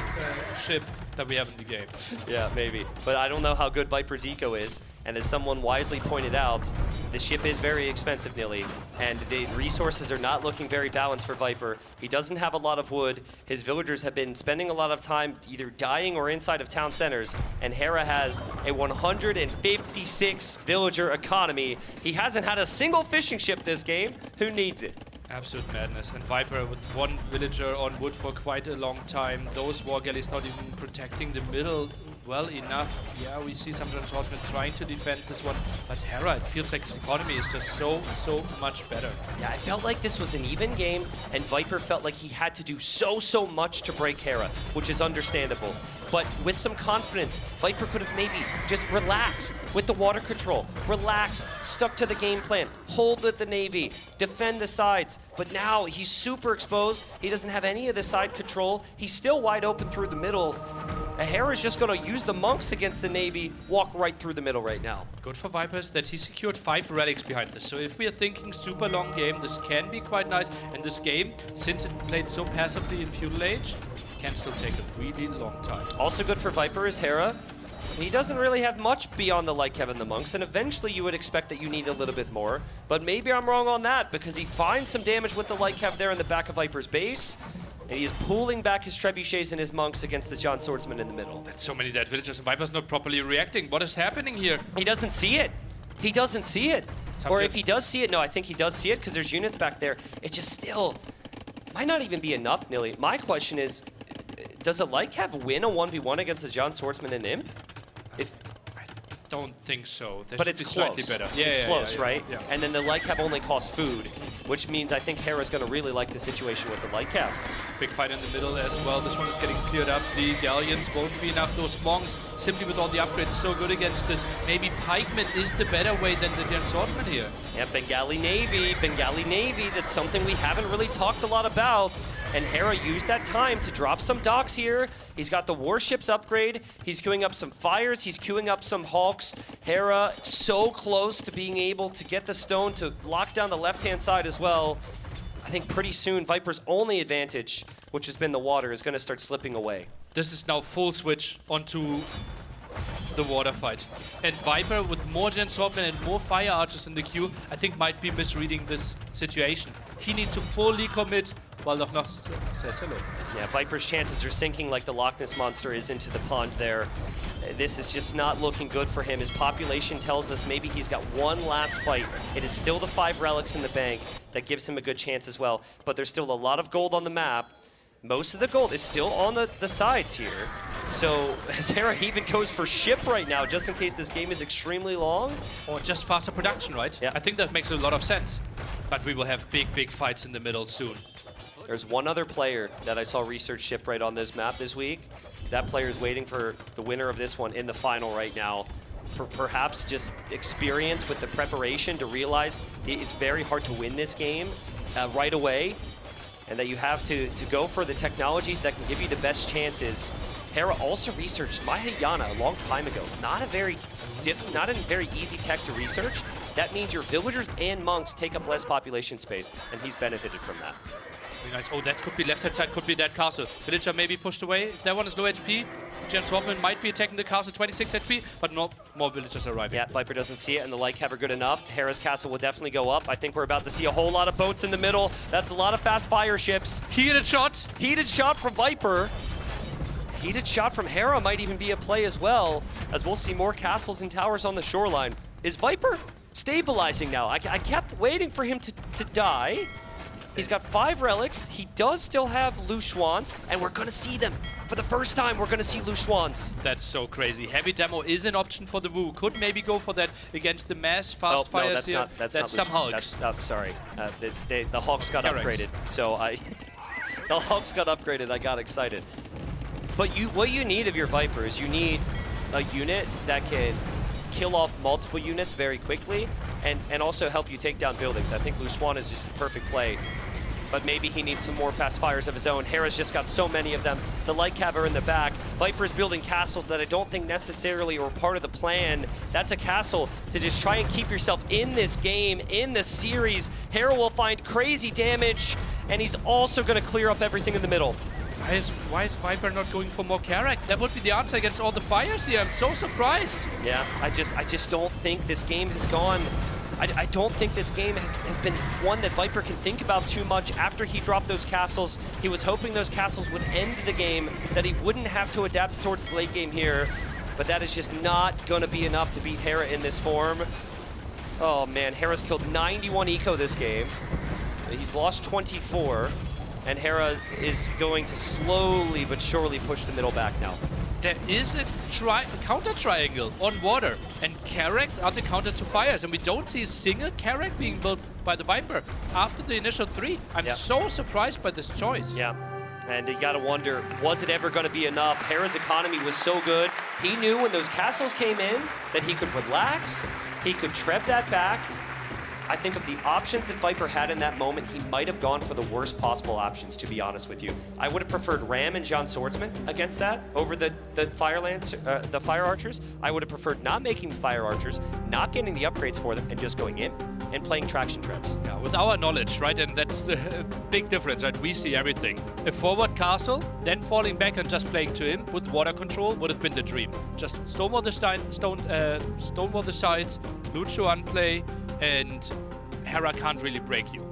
ship that we have in the game. Yeah, maybe. But I don't know how good Viper's eco is. And as someone wisely pointed out, the ship is very expensive, Nilly. And the resources are not looking very balanced for Viper. He doesn't have a lot of wood. His villagers have been spending a lot of time either dying or inside of town centers. And Hera has a 156 villager economy. He hasn't had a single fishing ship this game. Who needs it? Absolute madness. And Viper with one villager on wood for quite a long time. Those war galleys not even protecting the middle well enough. Yeah, we see some reinforcement trying to defend this one. But Hera, it feels like his economy is just so much better. Yeah, I felt like this was an even game, and Viper felt like he had to do so much to break Hera, which is understandable. But with some confidence, Viper could have maybe just relaxed with the water control. Relaxed, stuck to the game plan, hold with the Navy, defend the sides. But now he's super exposed. He doesn't have any of the side control. He's still wide open through the middle. Hera's just going to use the monks against the Navy, walk right through the middle right now. Good for Vipers that he secured 5 relics behind this. So if we are thinking super long game, this can be quite nice. And this game, since it played so passively in Feudal Age, can still take a really long time. Also good for Viper is Hera. He doesn't really have much beyond the Light Cav and the Monks, and eventually you would expect that you need a little bit more. But maybe I'm wrong on that, because he finds some damage with the Light Cav there in the back of Viper's base, and he is pulling back his trebuchets and his monks against the John Swordsman in the middle. That's so many dead villagers, and Viper's not properly reacting. What is happening here? He doesn't see it. He doesn't see it. Or if he does see it, no, I think he does see it, because there's units back there. It just still might not even be enough, Nilly. My question is, does a Light Cav win a 1v1 against the John Swordsman and Imp? I don't think so. But it's close. Better. It's close, right? Yeah. And then the Light Cav only costs food, which means I think Hera's going to really like the situation with the Light Cav. Big fight in the middle as well. This one is getting cleared up. The galleons won't be enough. Those monks, simply with all the upgrades, so good against this. Maybe pikemen is the better way than the John Swordsman here. Yeah, Bengali Navy. That's something we haven't really talked a lot about. And Hera used that time to drop some docks here. He's got the warships upgrade. He's queuing up some fires. He's queuing up some hawks. Hera so close to being able to get the stone to lock down the left-hand side as well. I think pretty soon Viper's only advantage, which has been the water, is going to start slipping away. This is now full switch onto the water fight. And Viper, with more Gen Swordsmen and more fire archers in the queue, I think might be misreading this situation. He needs to fully commit while Loch says hello. Yeah, Viper's chances are sinking like the Loch Ness Monster is into the pond there. This is just not looking good for him. His population tells us maybe he's got one last fight. It is still the 5 relics in the bank that gives him a good chance as well. But there's still a lot of gold on the map. Most of the gold is still on the sides here. So Hera even goes for ship right now, just in case this game is extremely long. Or just faster production, right? Yeah. I think that makes a lot of sense. But we will have big fights in the middle soon. There's one other player that I saw research ship right on this map this week. That player is waiting for the winner of this one in the final right now. For perhaps just experience with the preparation to realize it's very hard to win this game right away, and that you have to go for the technologies that can give you the best chances. Hera also researched Mahayana a long time ago. Not a very easy tech to research. That means your villagers and monks take up less population space, and he's benefited from that. Very nice. Oh, that could be left-hand side, could be that castle. Villager maybe pushed away. If that one is low HP, Gen Swordsman might be attacking the castle, 26 HP, but no more villagers arriving. Yeah, Viper doesn't see it, and the Light Cav are good enough. Hera's castle will definitely go up. I think we're about to see a whole lot of boats in the middle. That's a lot of fast fire ships. Heated shot. Heated shot from Viper. Heated shot from Hera might even be a play as well, as we'll see more castles and towers on the shoreline. Is Viper stabilizing now? I kept waiting for him to die. He's got 5 relics. He does still have Lushuans, and we're going to see them. For the first time, we're going to see Lushuans. That's so crazy. Heavy demo is an option for the Wu. Could maybe go for that against the mass fast fires here. That's some Hulks. Sorry. The Hulks got upgraded. So the Hulks got upgraded. I got excited. But what you need of your Viper is you need a unit that can kill off multiple units very quickly and also help you take down buildings. I think Lushuan is just the perfect play. but maybe he needs some more fast fires of his own. Hera's just got so many of them. The light cav are in the back. Viper's building castles that I don't think necessarily are part of the plan. That's a castle to just try and keep yourself in this game, in the series. Hera will find crazy damage, and he's also going to clear up everything in the middle. Why is Viper not going for more Carrack? That would be the answer against all the fires here. I'm so surprised. Yeah, I just don't think this game has gone. I don't think this game has been one that Viper can think about too much. After he dropped those castles, he was hoping those castles would end the game, that he wouldn't have to adapt towards the late game here. But that is just not going to be enough to beat Hera in this form. Oh man, Hera's killed 91 eco this game. He's lost 24. And Hera is going to slowly but surely push the middle back now. There is a counter triangle on water, and Carracks are the counter to fires, and we don't see a single Carrack being built by the Viper after the initial 3. I'm so surprised by this choice. Yeah, and you gotta wonder, was it ever gonna be enough? Hera's economy was so good. He knew when those castles came in that he could relax, he could treb that back. I think of the options that Viper had in that moment, he might have gone for the worst possible options, to be honest with you. I would have preferred Ram and John Swordsman against that over the Fire Archers. I would have preferred not making Fire Archers, not getting the upgrades for them, and just going in and playing traction trebs. Yeah, with our knowledge, right? And that's the big difference, right? We see everything. A forward castle, then falling back and just playing to him with water control would have been the dream. Just stonewall the sides, Lucio unplay, and Hera can't really break you.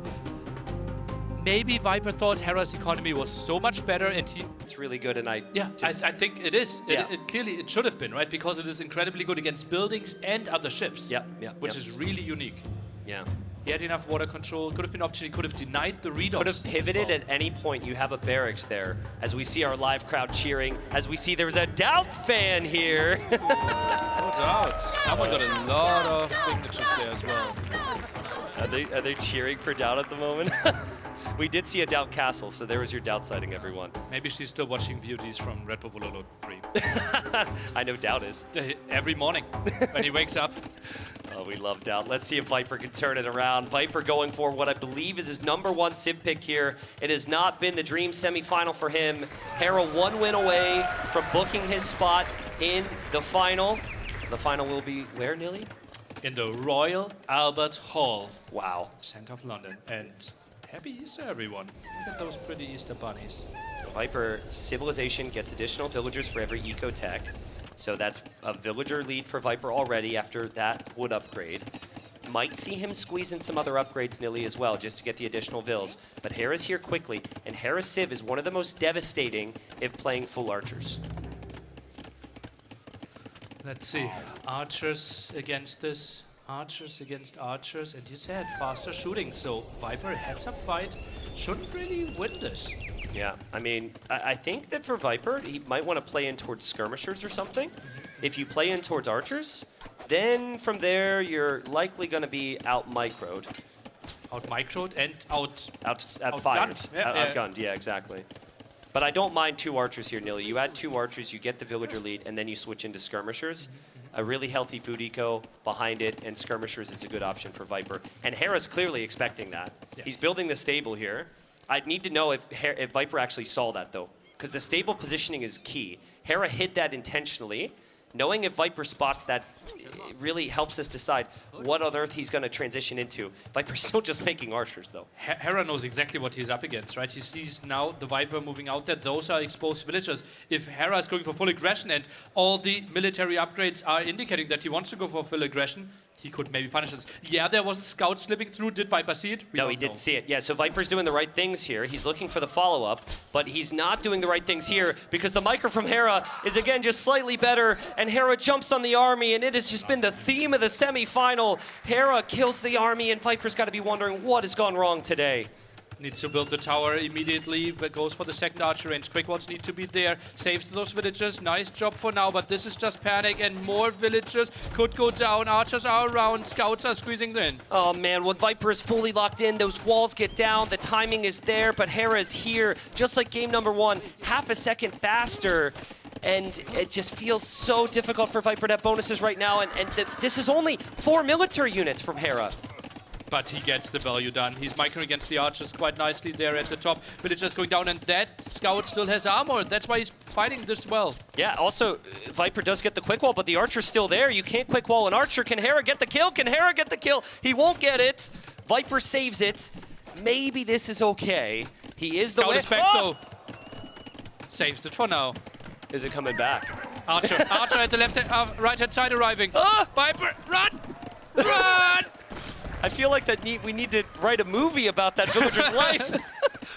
Maybe Viper thought Hera's economy was so much better, and it's really good, and I think it is. Yeah. It clearly should have been, right? Because it is incredibly good against buildings and other ships. Which is really unique. Yeah. He had enough water control. Could have been option. He could have denied the redox. Could have pivoted at any point. You have a barracks there. As we see our live crowd cheering. As we see there's a Doubt fan here. No doubt. Someone got a lot of signatures there as well. Are they cheering for Doubt at the moment? We did see a Doubt castle, so there was your Doubt sighting, everyone. Maybe she's still watching beauties from Redbull 3. I know Doubt is. Every morning when he wakes up. Oh, we love Doubt. Let's see if Viper can turn it around. Viper going for what I believe is his #1 Civ pick here. It has not been the dream semifinal for him. Hera 1 win away from booking his spot in the final. The final will be where, Nilly? In the Royal Albert Hall. Wow. Center of London. And happy Easter, everyone. Look at those pretty Easter bunnies. Viper Civilization gets additional villagers for every eco tech. So that's a villager lead for Viper already after that wood upgrade. Might see him squeeze in some other upgrades, Nilly, as well, just to get the additional vills. But Hera's here quickly, and Hera's Civ is one of the most devastating if playing full archers. Let's see. Archers against this. Archers against archers. And you said faster shooting, so Viper heads up fight shouldn't really win this. Yeah, I mean, I think that for Viper, he might want to play in towards skirmishers or something. If you play in towards archers, then from there, you're likely going to be out-microed. Out-microed and outgunned. Outgunned, yeah, exactly. But I don't mind 2 archers here, Nilly. You add 2 archers, you get the villager lead, and then you switch into skirmishers. A really healthy food eco behind it, and skirmishers is a good option for Viper. And Hera's clearly expecting that. Yeah. He's building the stable here. I'd need to know if Viper actually saw that, though, because the stable positioning is key. Hera hid that intentionally. Knowing if Viper spots that really helps us decide what on earth he's going to transition into. Viper's still just making archers, though. Hera knows exactly what he's up against, right? He sees now the Viper moving out there. Those are exposed villagers. If Hera is going for full aggression and all the military upgrades are indicating that he wants to go for full aggression, he could maybe punish this. Yeah, there was a scout slipping through. Did Viper see it? No, he didn't see it. Yeah, so Viper's doing the right things here. He's looking for the follow-up, but he's not doing the right things here because the micro from Hera is, again, just slightly better, and Hera jumps on the army, and it has just been the theme of the semifinal. Hera kills the army, and Viper's got to be wondering what has gone wrong today. Needs to build the tower immediately, but goes for the second archer range. Quick ones need to be there. Saves those villagers. Nice job for now, but this is just panic, and more villagers could go down. Archers are around. Scouts are squeezing in. Oh, man. When Viper is fully locked in, those walls get down. The timing is there, but Hera is here, just like game #1, half a second faster. And it just feels so difficult for Viper to have bonuses right now, and this is only 4 military units from Hera. but he gets the value done. He's micro against the archers quite nicely there at the top. Villagers going down, and that scout still has armor. That's why he's fighting this well. Yeah, also, Viper does get the quick wall, but the archer's still there. You can't quick wall an archer. Can Hera get the kill? Can Hera get the kill? He won't get it. Viper saves it. Maybe this is okay. He is the Scout way. is back, though. Saves it for now. Is it coming back? Archer at the right-hand side arriving. Viper, run! Run! I feel like we need to write a movie about that villager's life.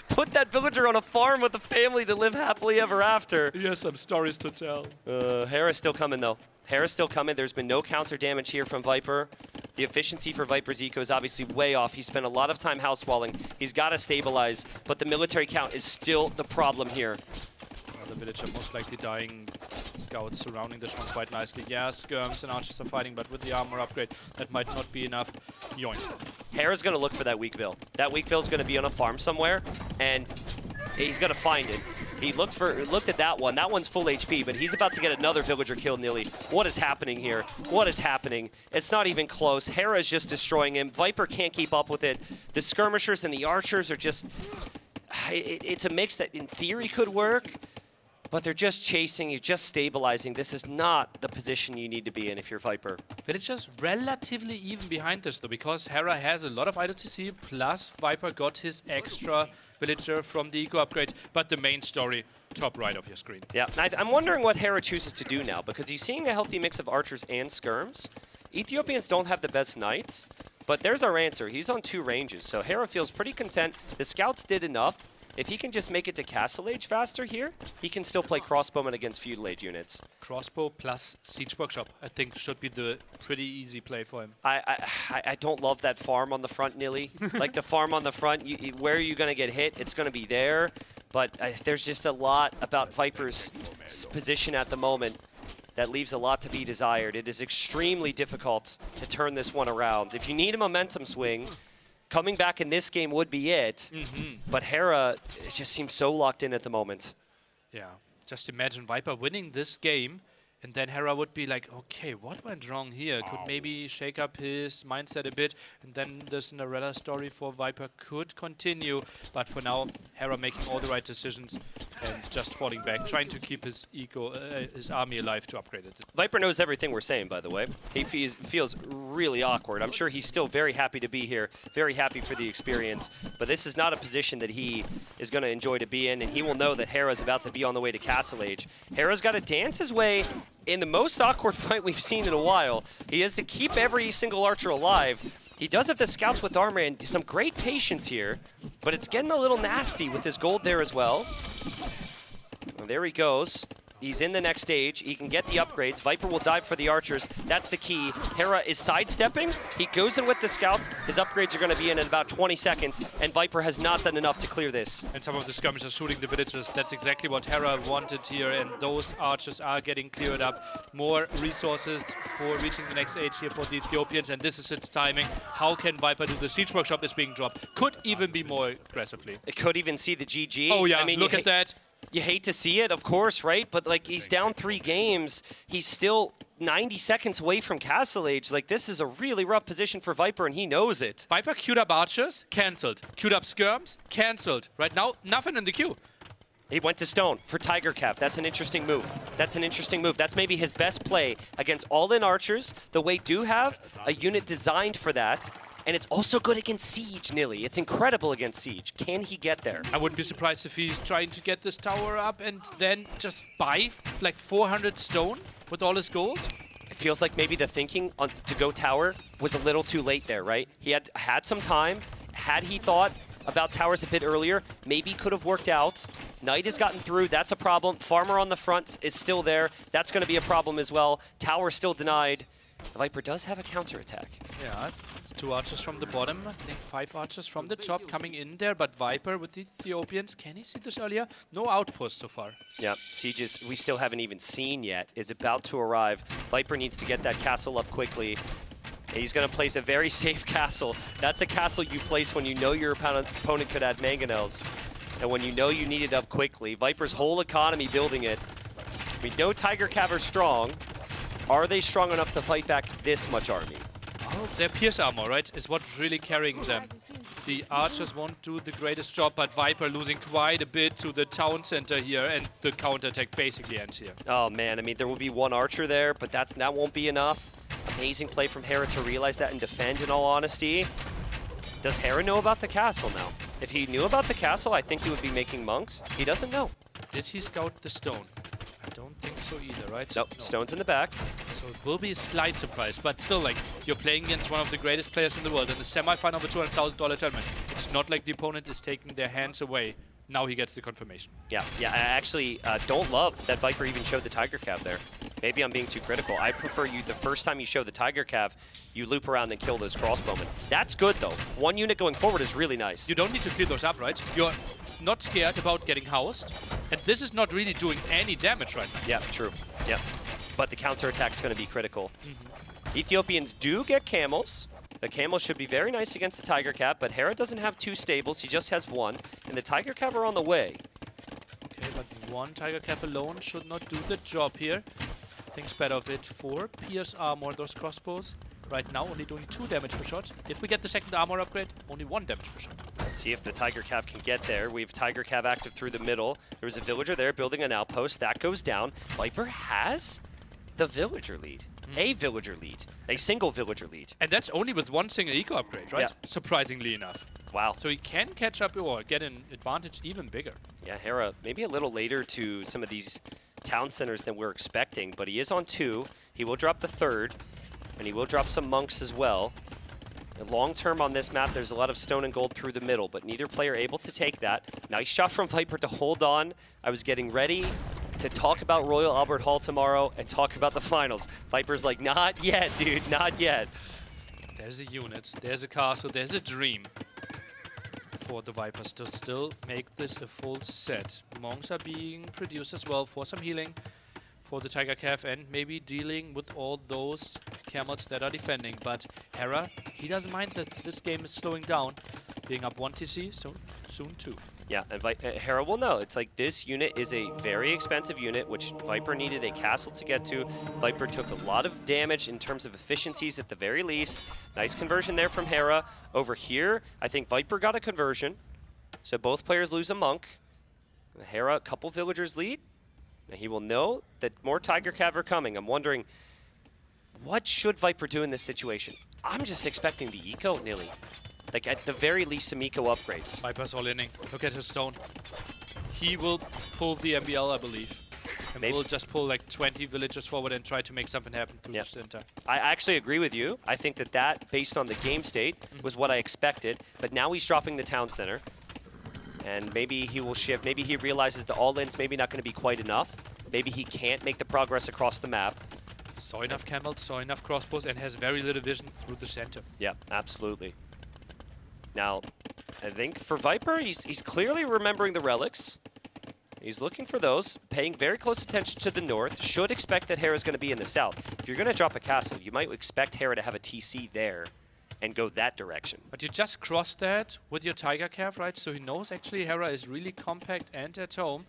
Put that villager on a farm with a family to live happily ever after. He has some stories to tell. Hera's still coming, though. Hera's still coming. There's been no counter damage here from Viper. The efficiency for Viper's eco is obviously way off. He spent a lot of time house walling. He's got to stabilize, but the military count is still the problem here. The villager most likely dying. Scouts surrounding this one quite nicely. Yeah, skirms and archers are fighting, but with the armor upgrade, that might not be enough. Yoink. Hera's going to look for that weak vill. That weak vill is going to be on a farm somewhere, and he's going to find it. He looked at that one. That one's full HP, but he's about to get another villager killed, Nilly. What is happening here? What is happening? It's not even close. Hera is just destroying him. Viper can't keep up with it. The skirmishers and the archers are just... It's a mix that in theory could work, but they're just chasing, you're just stabilizing. This is not the position you need to be in if you're Viper. Villagers relatively even behind this, though, because Hera has a lot of IDTC, plus Viper got his extra villager from the eco upgrade. But the main story, top right of your screen. Yeah, I'm wondering what Hera chooses to do now, because he's seeing a healthy mix of archers and skirms. Ethiopians don't have the best knights, but there's our answer. He's on 2 ranges, so Hera feels pretty content. The scouts did enough. If he can just make it to Castle Age faster here, he can still play crossbowman against feudal age units. Crossbow plus Siege Workshop, I think, should be the pretty easy play for him. I don't love that farm on the front, Nilly. Like the farm on the front, where are you going to get hit? It's going to be there. But there's just a lot about Viper's position at the moment that leaves a lot to be desired. It is extremely difficult to turn this one around. If you need a momentum swing, coming back in this game would be it, but Hera just seems so locked in at the moment. Yeah, just imagine Viper winning this game, and then Hera would be like, okay, what went wrong here? Could maybe shake up his mindset a bit, and then the Cinderella story for Viper could continue. But for now, Hera making all the right decisions and just falling back, trying to keep his his army alive to upgrade it. Viper knows everything we're saying, by the way. He feels really awkward. I'm sure he's still very happy to be here, very happy for the experience, but this is not a position that he is going to enjoy to be in, and he will know that Hera's about to be on the way to Castle Age. Hera's got to dance his way in the most awkward fight we've seen in a while. He has to keep every single archer alive. He does have the scouts with armor and some great patience here, but it's getting a little nasty with his gold there as well. Well, there he goes. He's in the next stage. He can get the upgrades. Viper will dive for the archers. That's the key. Hera is sidestepping. He goes in with the scouts. His upgrades are going to be in about 20 seconds, and Viper has not done enough to clear this. And some of the skirmishers shooting the villagers. That's exactly what Hera wanted here, and those archers are getting cleared up. More resources for reaching the next age here for the Ethiopians, and this is its timing. How can Viper do? The Siege Workshop is being dropped. Could even be more aggressively. It could even see the GG. Oh yeah, I mean, look at that. You hate to see it, of course, right? But like, he's down 3 games. He's still 90 seconds away from Castle Age. Like, this is a really rough position for Viper, and he knows it. Viper queued up archers, cancelled. Queued up skirms, cancelled. Right now, nothing in the queue. He went to stone for Tiger Calf. That's an interesting move. That's an interesting move. That's maybe his best play against all-in archers. The Wei do have a unit designed for that. And it's also good against Siege, Nilly. It's incredible against Siege. Can he get there? I wouldn't be surprised if he's trying to get this tower up and then just buy like 400 stone with all his gold. It feels like maybe the thinking to go tower was a little too late there, right? He had some time. Had he thought about towers a bit earlier, maybe could have worked out. Knight has gotten through. That's a problem. Farmer on the front is still there. That's going to be a problem as well. Tower still denied. Viper does have a counterattack. Yeah, it's 2 archers from the bottom. I think 5 archers from the top coming in there. But Viper with the Ethiopians, can he see this earlier? No outpost so far. Yeah, Sieges we still haven't even seen yet is about to arrive. Viper needs to get that castle up quickly. He's going to place a very safe castle. That's a castle you place when you know your opponent could add mangonels. And when you know you need it up quickly. Viper's whole economy building it. We know Tiger Cav are strong. Are they strong enough to fight back this much army? Well, their pierce armor, right, is what's really carrying them. The archers won't do the greatest job, but Viper losing quite a bit to the town center here, and the counterattack basically ends here. Oh man, I mean, there will be one archer there, but that won't be enough. Amazing play from Hera to realize that and defend, in all honesty. Does Hera know about the castle now? If he knew about the castle, I think he would be making monks. He doesn't know. Did he scout the stone? I don't think so either, right? Nope, no. Stone's in the back. So it will be a slight surprise, but still, like, you're playing against one of the greatest players in the world in the semi-final of a $200,000 tournament. It's not like the opponent is taking their hands away. Now he gets the confirmation. Yeah, I actually don't love that Viper even showed the Tiger Calf there. Maybe I'm being too critical. I prefer you, the first time you show the Tiger Calf, you loop around and kill those crossbowmen. That's good, though. One unit going forward is really nice. You don't need to clear those up, right? You're not scared about getting housed, and this is not really doing any damage right now. Yeah, true. Yeah, but the counterattack is going to be critical. Ethiopians do get camels. The camels should be very nice against the Tiger Calf, but Hera doesn't have two stables. He just has one, and the Tiger Calf are on the way. Okay, but one Tiger Calf alone should not do the job here. Thinks better of it. 4 pierce armor, those crossbows. Right now, only doing 2 damage per shot. If we get the second armor upgrade, only 1 damage per shot. Let's see if the Tiger Calf can get there. We have Tiger Calf active through the middle. There was a villager there building an outpost. That goes down. Viper has the villager lead. A villager lead. A single villager lead. And that's only with 1 single eco upgrade, right? Yeah. Surprisingly enough. Wow. So he can catch up or get an advantage even bigger. Yeah, Hera maybe a little later to some of these town centers than we're expecting, but he is on 2. He will drop the 3rd, and he will drop some monks as well. Long term on this map, there's a lot of stone and gold through the middle, but neither player able to take that. Nice shot from Viper to hold on. I was getting ready to talk about Royal Albert Hall tomorrow and talk about the finals. Viper's like, not yet, dude, not yet. There's a unit, there's a castle, there's a dream for the Vipers to still make this a full set. Monks are being produced as well for some healing for the Tiger Calf and maybe dealing with all those camels that are defending. But Hera, he doesn't mind that this game is slowing down, being up 1 TC, so soon 2. Yeah, and Hera will know. It's like this unit is a very expensive unit, which Viper needed a castle to get to. Viper took a lot of damage in terms of efficiencies at the very least. Nice conversion there from Hera. Over here, I think Viper got a conversion. So both players lose a monk. Hera, a couple villagers lead. And he will know that more Tiger Calf are coming. I'm wondering, what should Viper do in this situation? I'm just expecting the eco, Nilly. Like, at the very least, some eco upgrades. Viper's all-inning. Look at his stone. He will pull the MBL, I believe. And Maybe. we'll just pull like 20 villagers forward and try to make something happen through the center. I actually agree with you. I think that based on the game state, was what I expected. But now he's dropping the town center. And maybe he will shift. Maybe he realizes the all-in's maybe not going to be quite enough. Maybe he can't make the progress across the map. Saw enough camels, saw enough crossbows, and has very little vision through the center. Yeah, absolutely. Now, I think for Viper, he's clearly remembering the relics. He's looking for those, paying very close attention to the north. Should expect that Hera's going to be in the south. If you're going to drop a castle, you might expect Hera to have a TC there and go that direction. But you just cross that with your Tiger Calf, right? So he knows actually Hera is really compact and at home.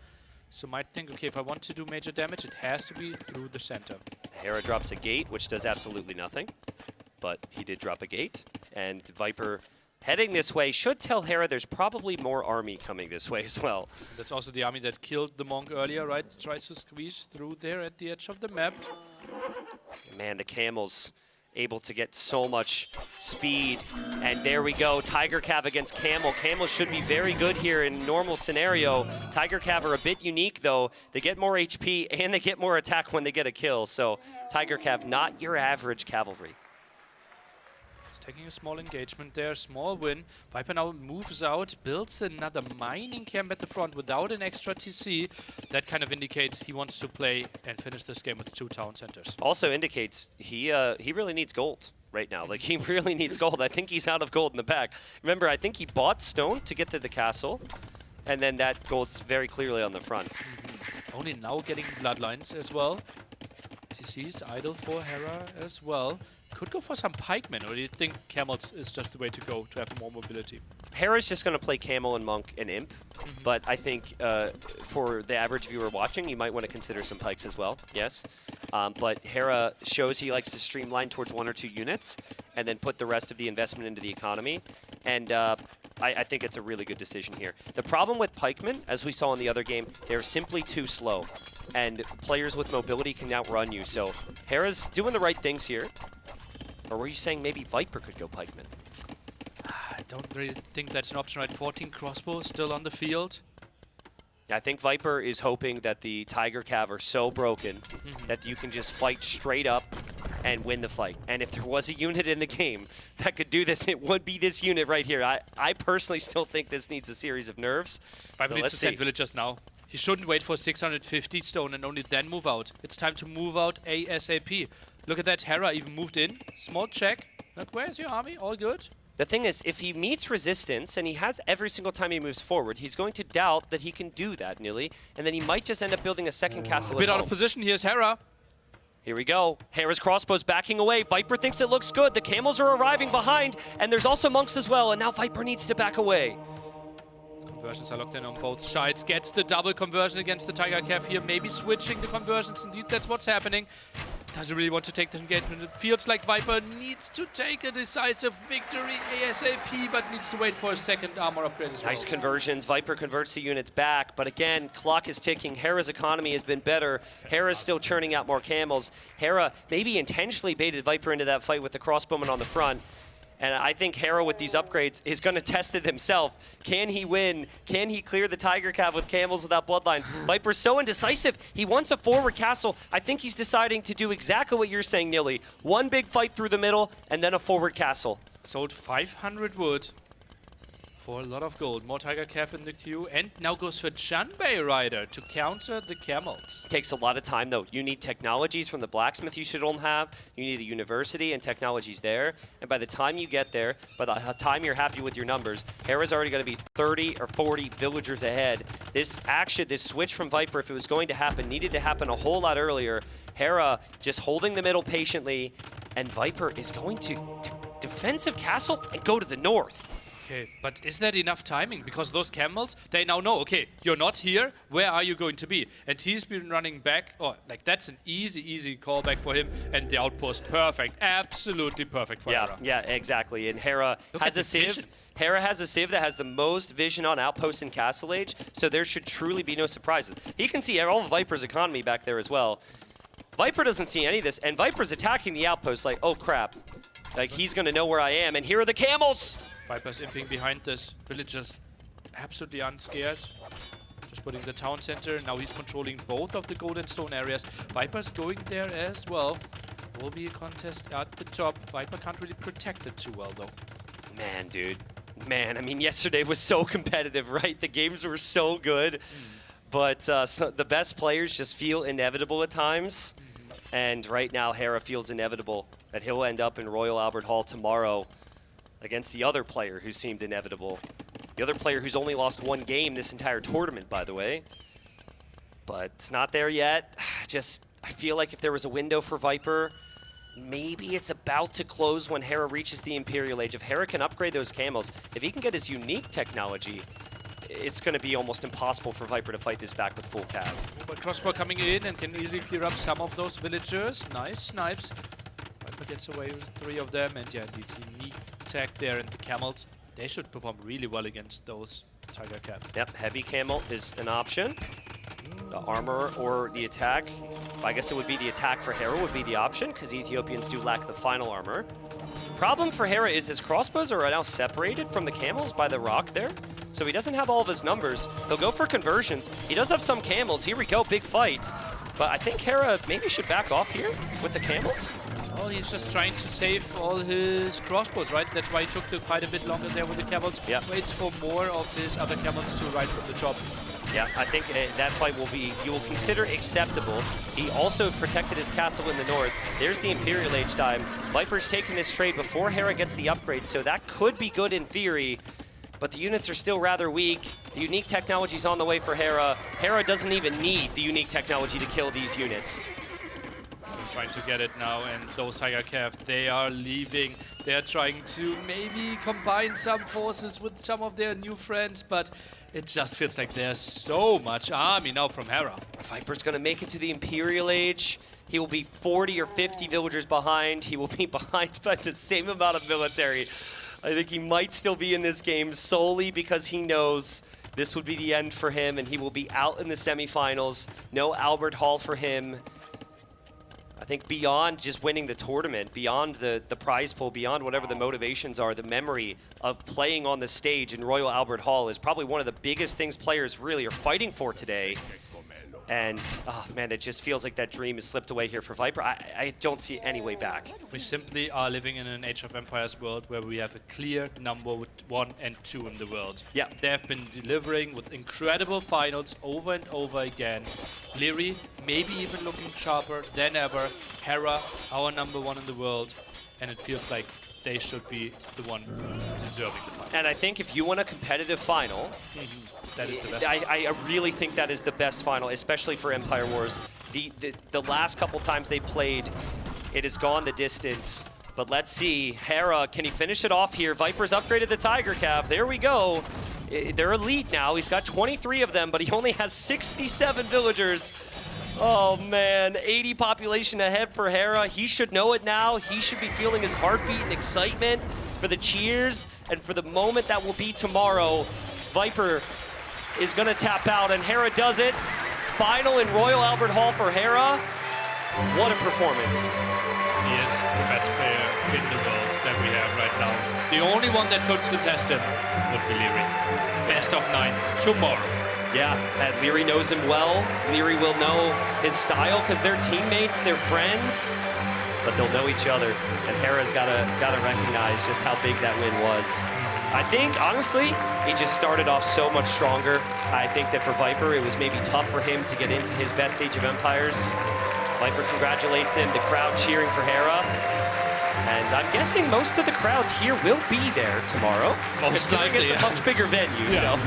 So might think, okay, if I want to do major damage, it has to be through the center. Hera drops a gate, which does absolutely nothing. But he did drop a gate. And Viper, heading this way, should tell Hera there's probably more army coming this way as well. That's also the army that killed the monk earlier, right? Tries to squeeze through there at the edge of the map. Man, the camels able to get so much speed. And there we go, Tiger Calf against Camel. Camel should be very good here in normal scenario. Tiger Calf are a bit unique though. They get more HP and they get more attack when they get a kill. So Tiger Calf, not your average cavalry. Taking a small engagement there, small win. Viper now moves out, builds another mining camp at the front without an extra TC. That kind of indicates he wants to play and finish this game with 2 town centers. Also indicates he really needs gold right now. Like, he really needs gold. I think he's out of gold in the back. Remember, I think he bought stone to get to the castle, and then that gold's very clearly on the front. Only now getting bloodlines as well. TC's idle for Hera as well. Could go for some pikemen, or do you think camels is just the way to go to have more mobility? Hera's just going to play camel and monk and imp, but I think for the average viewer watching, you might want to consider some pikes as well. Yes, But Hera shows he likes to streamline towards 1 or 2 units and then put the rest of the investment into the economy. And I think it's a really good decision here. The problem with pikemen, as we saw in the other game, they're simply too slow. And players with mobility can outrun you. So Hera's doing the right things here. Or were you saying maybe Viper could go pikeman? I don't really think that's an option, right? 14 crossbows still on the field. I think Viper is hoping that the Tiger Cav are so broken that you can just fight straight up and win the fight. And if there was a unit in the game that could do this, it would be this unit right here. I personally still think this needs a series of nerfs. Viper needs to send villagers now. He shouldn't wait for 650 stone and only then move out. It's time to move out ASAP. Look at that, Hera even moved in. Small check. Look, where's your army? All good? The thing is, if he meets resistance, and he has every single time he moves forward, he's going to doubt that he can do that, Nilly, and then he might just end up building a second castle. A bit out of position. Here's Hera. Here we go. Hera's crossbow's backing away. Viper thinks it looks good. The camels are arriving behind, and there's also monks as well, and now Viper needs to back away. Conversions are locked in on both sides. Gets the double conversion against the Tiger Cav here. Maybe switching the conversions. Indeed, that's what's happening. Doesn't really want to take the engagement. It feels like Viper needs to take a decisive victory ASAP, but needs to wait for a second armor upgrade as well. Nice conversions. Viper converts the units back, but again, clock is ticking. Hera's economy has been better. Hera's still churning out more camels. Hera maybe intentionally baited Viper into that fight with the crossbowman on the front. And I think Hera with these upgrades is going to test it himself. Can he win? Can he clear the Tiger Cav with camels without bloodlines? Viper's so indecisive. He wants a forward castle. I think he's deciding to do exactly what you're saying, Nilly. One big fight through the middle, and then a forward castle. Sold 500 wood for a lot of gold. More Tiger Cav in the queue, and now goes for Janbei Rider to counter the camels. Takes a lot of time, though. You need technologies from the blacksmith you should have. You need a university and technologies there. And by the time you get there, by the time you're happy with your numbers, Hera's already going to be 30 or 40 villagers ahead. This action, this switch from Viper, if it was going to happen, needed to happen a whole lot earlier. Hera just holding the middle patiently, and Viper is going to defensive castle and go to the north. Okay, but is that enough timing? Because those camels, they now know, okay, you're not here, where are you going to be? And he's been running back, like that's an easy callback for him, and the outpost, perfect, absolutely perfect for Hera. Yeah, exactly, and Hera has a civ. Hera has a civ that has the most vision on outposts in Castle Age, so there should truly be no surprises. He can see all of Viper's economy back there as well. Viper doesn't see any of this, and Viper's attacking the outpost like, oh crap. Like, he's gonna know where I am, and here are the camels! Viper's imping behind this. Villagers absolutely unscared. Just putting the town center. Now he's controlling both of the gold and stone areas. Viper's going there as well. Will be a contest at the top. Viper can't really protect it too well, though. Man, dude. Man, I mean, yesterday was so competitive, right? The games were so good. But so the best players just feel inevitable at times. And right now, Hera feels inevitable that he'll end up in Royal Albert Hall tomorrow against the other player who seemed inevitable. The other player who's only lost one game this entire tournament, by the way. But it's not there yet. I feel like if there was a window for Viper, maybe it's about to close when Hera reaches the Imperial Age. If Hera can upgrade those camels, if he can get his unique technology, it's going to be almost impossible for Viper to fight this back with full cav. But crossbow coming in and can easily clear up some of those villagers. Nice snipes. Viper gets away with 3 of them, and yeah, the unique attack there, and the camels, they should perform really well against those Tiger Cav. Yep, heavy camel is an option. The armor or the attack. I guess it would be the attack for Hera would be the option, because Ethiopians do lack the final armor. Problem for Hera is his crossbows are now separated from the camels by the rock there. So he doesn't have all of his numbers. He'll go for conversions. He does have some camels. Here we go, big fights. But I think Hera maybe should back off here with the camels. Well, he's just trying to save all his crossbows, right? That's why he took the fight a bit longer there with the camels. Yep. Waits for more of his other camels to ride from the top. Yeah, I think that fight will be, you will consider acceptable. He also protected his castle in the north. There's the Imperial Age time. Viper's taking this trade before Hera gets the upgrade, so that could be good in theory. But the units are still rather weak. The unique technology's on the way for Hera. Hera doesn't even need the unique technology to kill these units. Trying to get it now, and those Tiger Cav, they are leaving. They're trying to maybe combine some forces with some of their new friends, but it just feels like there's so much army now from Hera. Viper's gonna make it to the Imperial Age. He will be 40 or 50 villagers behind. He will be behind by the same amount of military. I think he might still be in this game solely because he knows this would be the end for him, and he will be out in the semifinals. No Albert Hall for him. I think beyond just winning the tournament, beyond the prize pool, beyond whatever the motivations are, the memory of playing on the stage in Royal Albert Hall is probably one of the biggest things players really are fighting for today. And, oh man, it just feels like that dream has slipped away here for Viper. I don't see any way back. We simply are living in an Age of Empires world where we have a clear number 1 and 2 in the world. Yeah. They have been delivering with incredible finals over and over again. Leary, maybe even looking sharper than ever. Hera, our number 1 in the world. And it feels like they should be the one deserving the final. And I think if you want a competitive final, that is the best. I really think that is the best final, especially for Empire Wars. The last couple times they played, it has gone the distance. But let's see, Hera, can he finish it off here? Viper's upgraded the Tiger Cav. There we go. They're elite now. He's got 23 of them, but he only has 67 villagers. Oh man, 80 population ahead for Hera. He should know it now. He should be feeling his heartbeat and excitement for the cheers and for the moment that will be tomorrow. Viper is gonna tap out and Hera does it. Final in Royal Albert Hall for Hera. What a performance. He is the best player in the world that we have right now. The only one that could contest him would be Leary. Best of 9 tomorrow. Yeah, and Leary knows him well. Leary will know his style because they're teammates, they're friends, but they'll know each other. And Hera's gotta recognize just how big that win was. I think, honestly, he just started off so much stronger. I think that for Viper, it was maybe tough for him to get into his best Age of Empires. Viper congratulates him, the crowd cheering for Hera. And I'm guessing most of the crowds here will be there tomorrow. Most likely, it's a much bigger venue, so.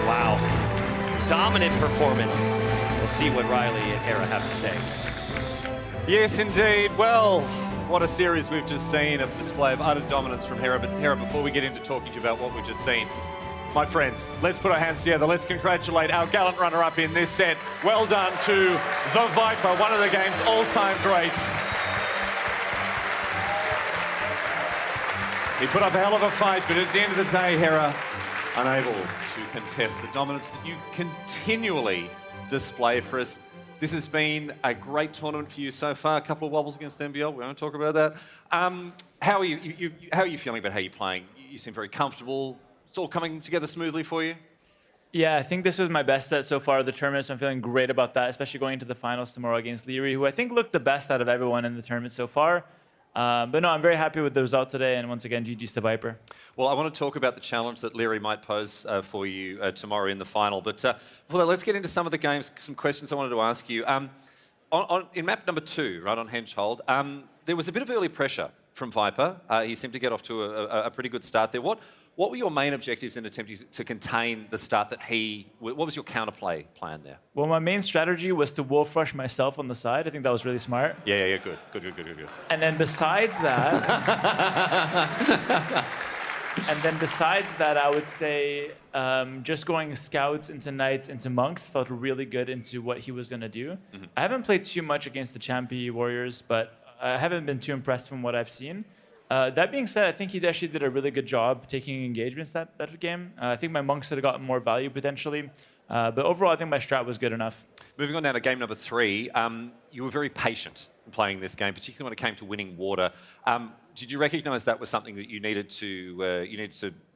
Wow. Dominant performance. We'll see what Riley and Hera have to say. Yes, indeed. Well, what a series we've just seen, a display of utter dominance from Hera. But Hera, before we get into talking to you about what we've just seen, my friends, let's put our hands together. Let's congratulate our gallant runner-up in this set. Well done to the Viper, one of the game's all-time greats. He put up a hell of a fight, but at the end of the day, Hera, unable to contest the dominance that you continually display for us. This has been a great tournament for you so far. A couple of wobbles against NBL. We won't talk about that. How are you feeling about how you're playing? You seem very comfortable. It's all coming together smoothly for you? Yeah, I think this was my best set so far of the tournament, so I'm feeling great about that, especially going into the finals tomorrow against Leary, who I think looked the best out of everyone in the tournament so far. But no, I'm very happy with the result today, and once again, GG's to Viper. Well, I want to talk about the challenge that Leary might pose for you tomorrow in the final. But before that, let's get into some of the games, some questions I wanted to ask you. In map number 2, right on Hengehold, there was a bit of early pressure from Viper. He seemed to get off to a pretty good start there. What were your main objectives in attempting to contain the start that what was your counterplay plan there? Well, my main strategy was to wolf rush myself on the side. I think that was really smart. Yeah, good. And then besides that, I would say just going scouts into knights into monks felt really good into what he was going to do. Mm-hmm. I haven't played too much against the Champi warriors, but I haven't been too impressed from what I've seen. That being said, I think he actually did a really good job taking engagements that game. I think my monks had gotten more value potentially. But overall, I think my strat was good enough. Moving on now to game number 3, you were very patient in playing this game, particularly when it came to winning water. Did you recognise that was something that you needed to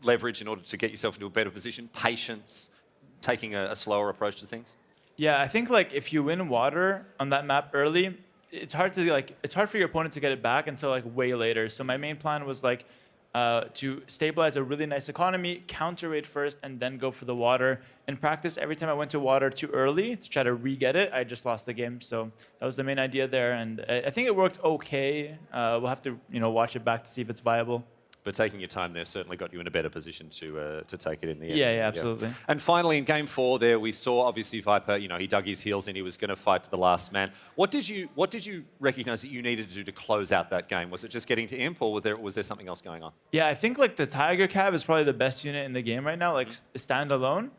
leverage in order to get yourself into a better position? Patience, taking a slower approach to things? Yeah, I think like if you win water on that map early, it's hard for your opponent to get it back until like way later. So my main plan was like to stabilize a really nice economy, counter it first, and then go for the water. In practice, every time I went to water too early to try to re-get it, I just lost the game. So that was the main idea there, and I think it worked okay. We'll have to watch it back to see if it's viable. But taking your time there certainly got you in a better position to take it in the end. Yeah, absolutely. And finally, in game 4 there, we saw obviously Viper, he dug his heels in, he was going to fight to the last man. What did you recognise that you needed to do to close out that game? Was it just getting to imp, or was there something else going on? Yeah, I think like the Tiger Cav is probably the best unit in the game right now, like standalone.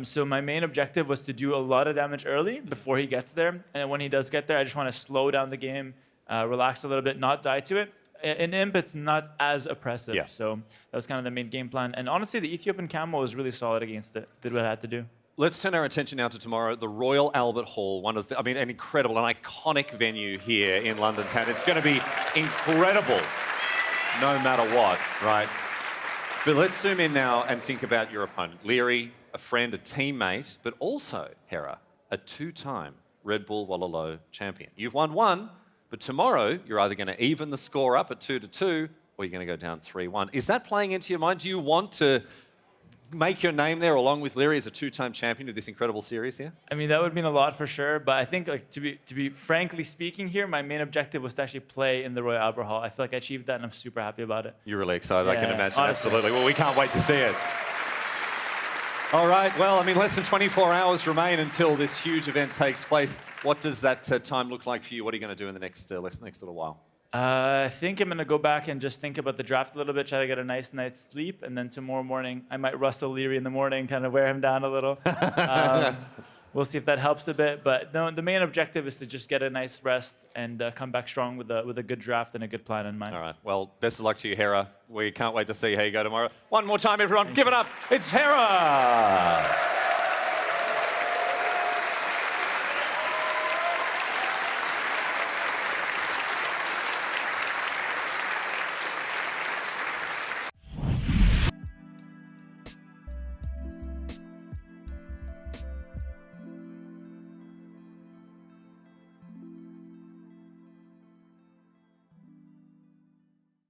So my main objective was to do a lot of damage early before he gets there. And when he does get there, I just want to slow down the game, relax a little bit, not die to it. In Imp, it's not as oppressive. Yeah. So that was kind of the main game plan. And honestly, the Ethiopian camo was really solid against it. Did what I had to do. Let's turn our attention now to tomorrow, the Royal Albert Hall, an incredible, an iconic venue here in London town. It's going to be incredible no matter what, right? But let's zoom in now and think about your opponent. Leary, a friend, a teammate, but also, Hera, a 2-time Red Bull Wallaloo champion. You've won 1, but tomorrow you're either going to even the score up at 2-2 or you're going to go down 3-1. Is that playing into your mind? Do you want to make your name there along with Leary as a 2-time champion of this incredible series here? I mean, that would mean a lot for sure. But I think, like, to be frankly speaking here, my main objective was to actually play in the Royal Albert Hall. I feel like I achieved that, and I'm super happy about it. You're really excited, I can Yeah, imagine. honestly. Absolutely. Well, we can't wait to see it. All right, well, I mean, less than 24 hours remain until this huge event takes place. What does that time look like for you? What are you going to do in the next little while? I think I'm going to go back and just think about the draft a little bit, try to get a nice night's sleep, and then tomorrow morning, I might Russell Leary in the morning, kind of wear him down a little. We'll see if that helps a bit. But no, the main objective is to just get a nice rest and come back strong with a good draft and a good plan in mind. All right, well, best of luck to you, Hera. We can't wait to see how you go tomorrow. One more time, everyone, give it up. It's Hera!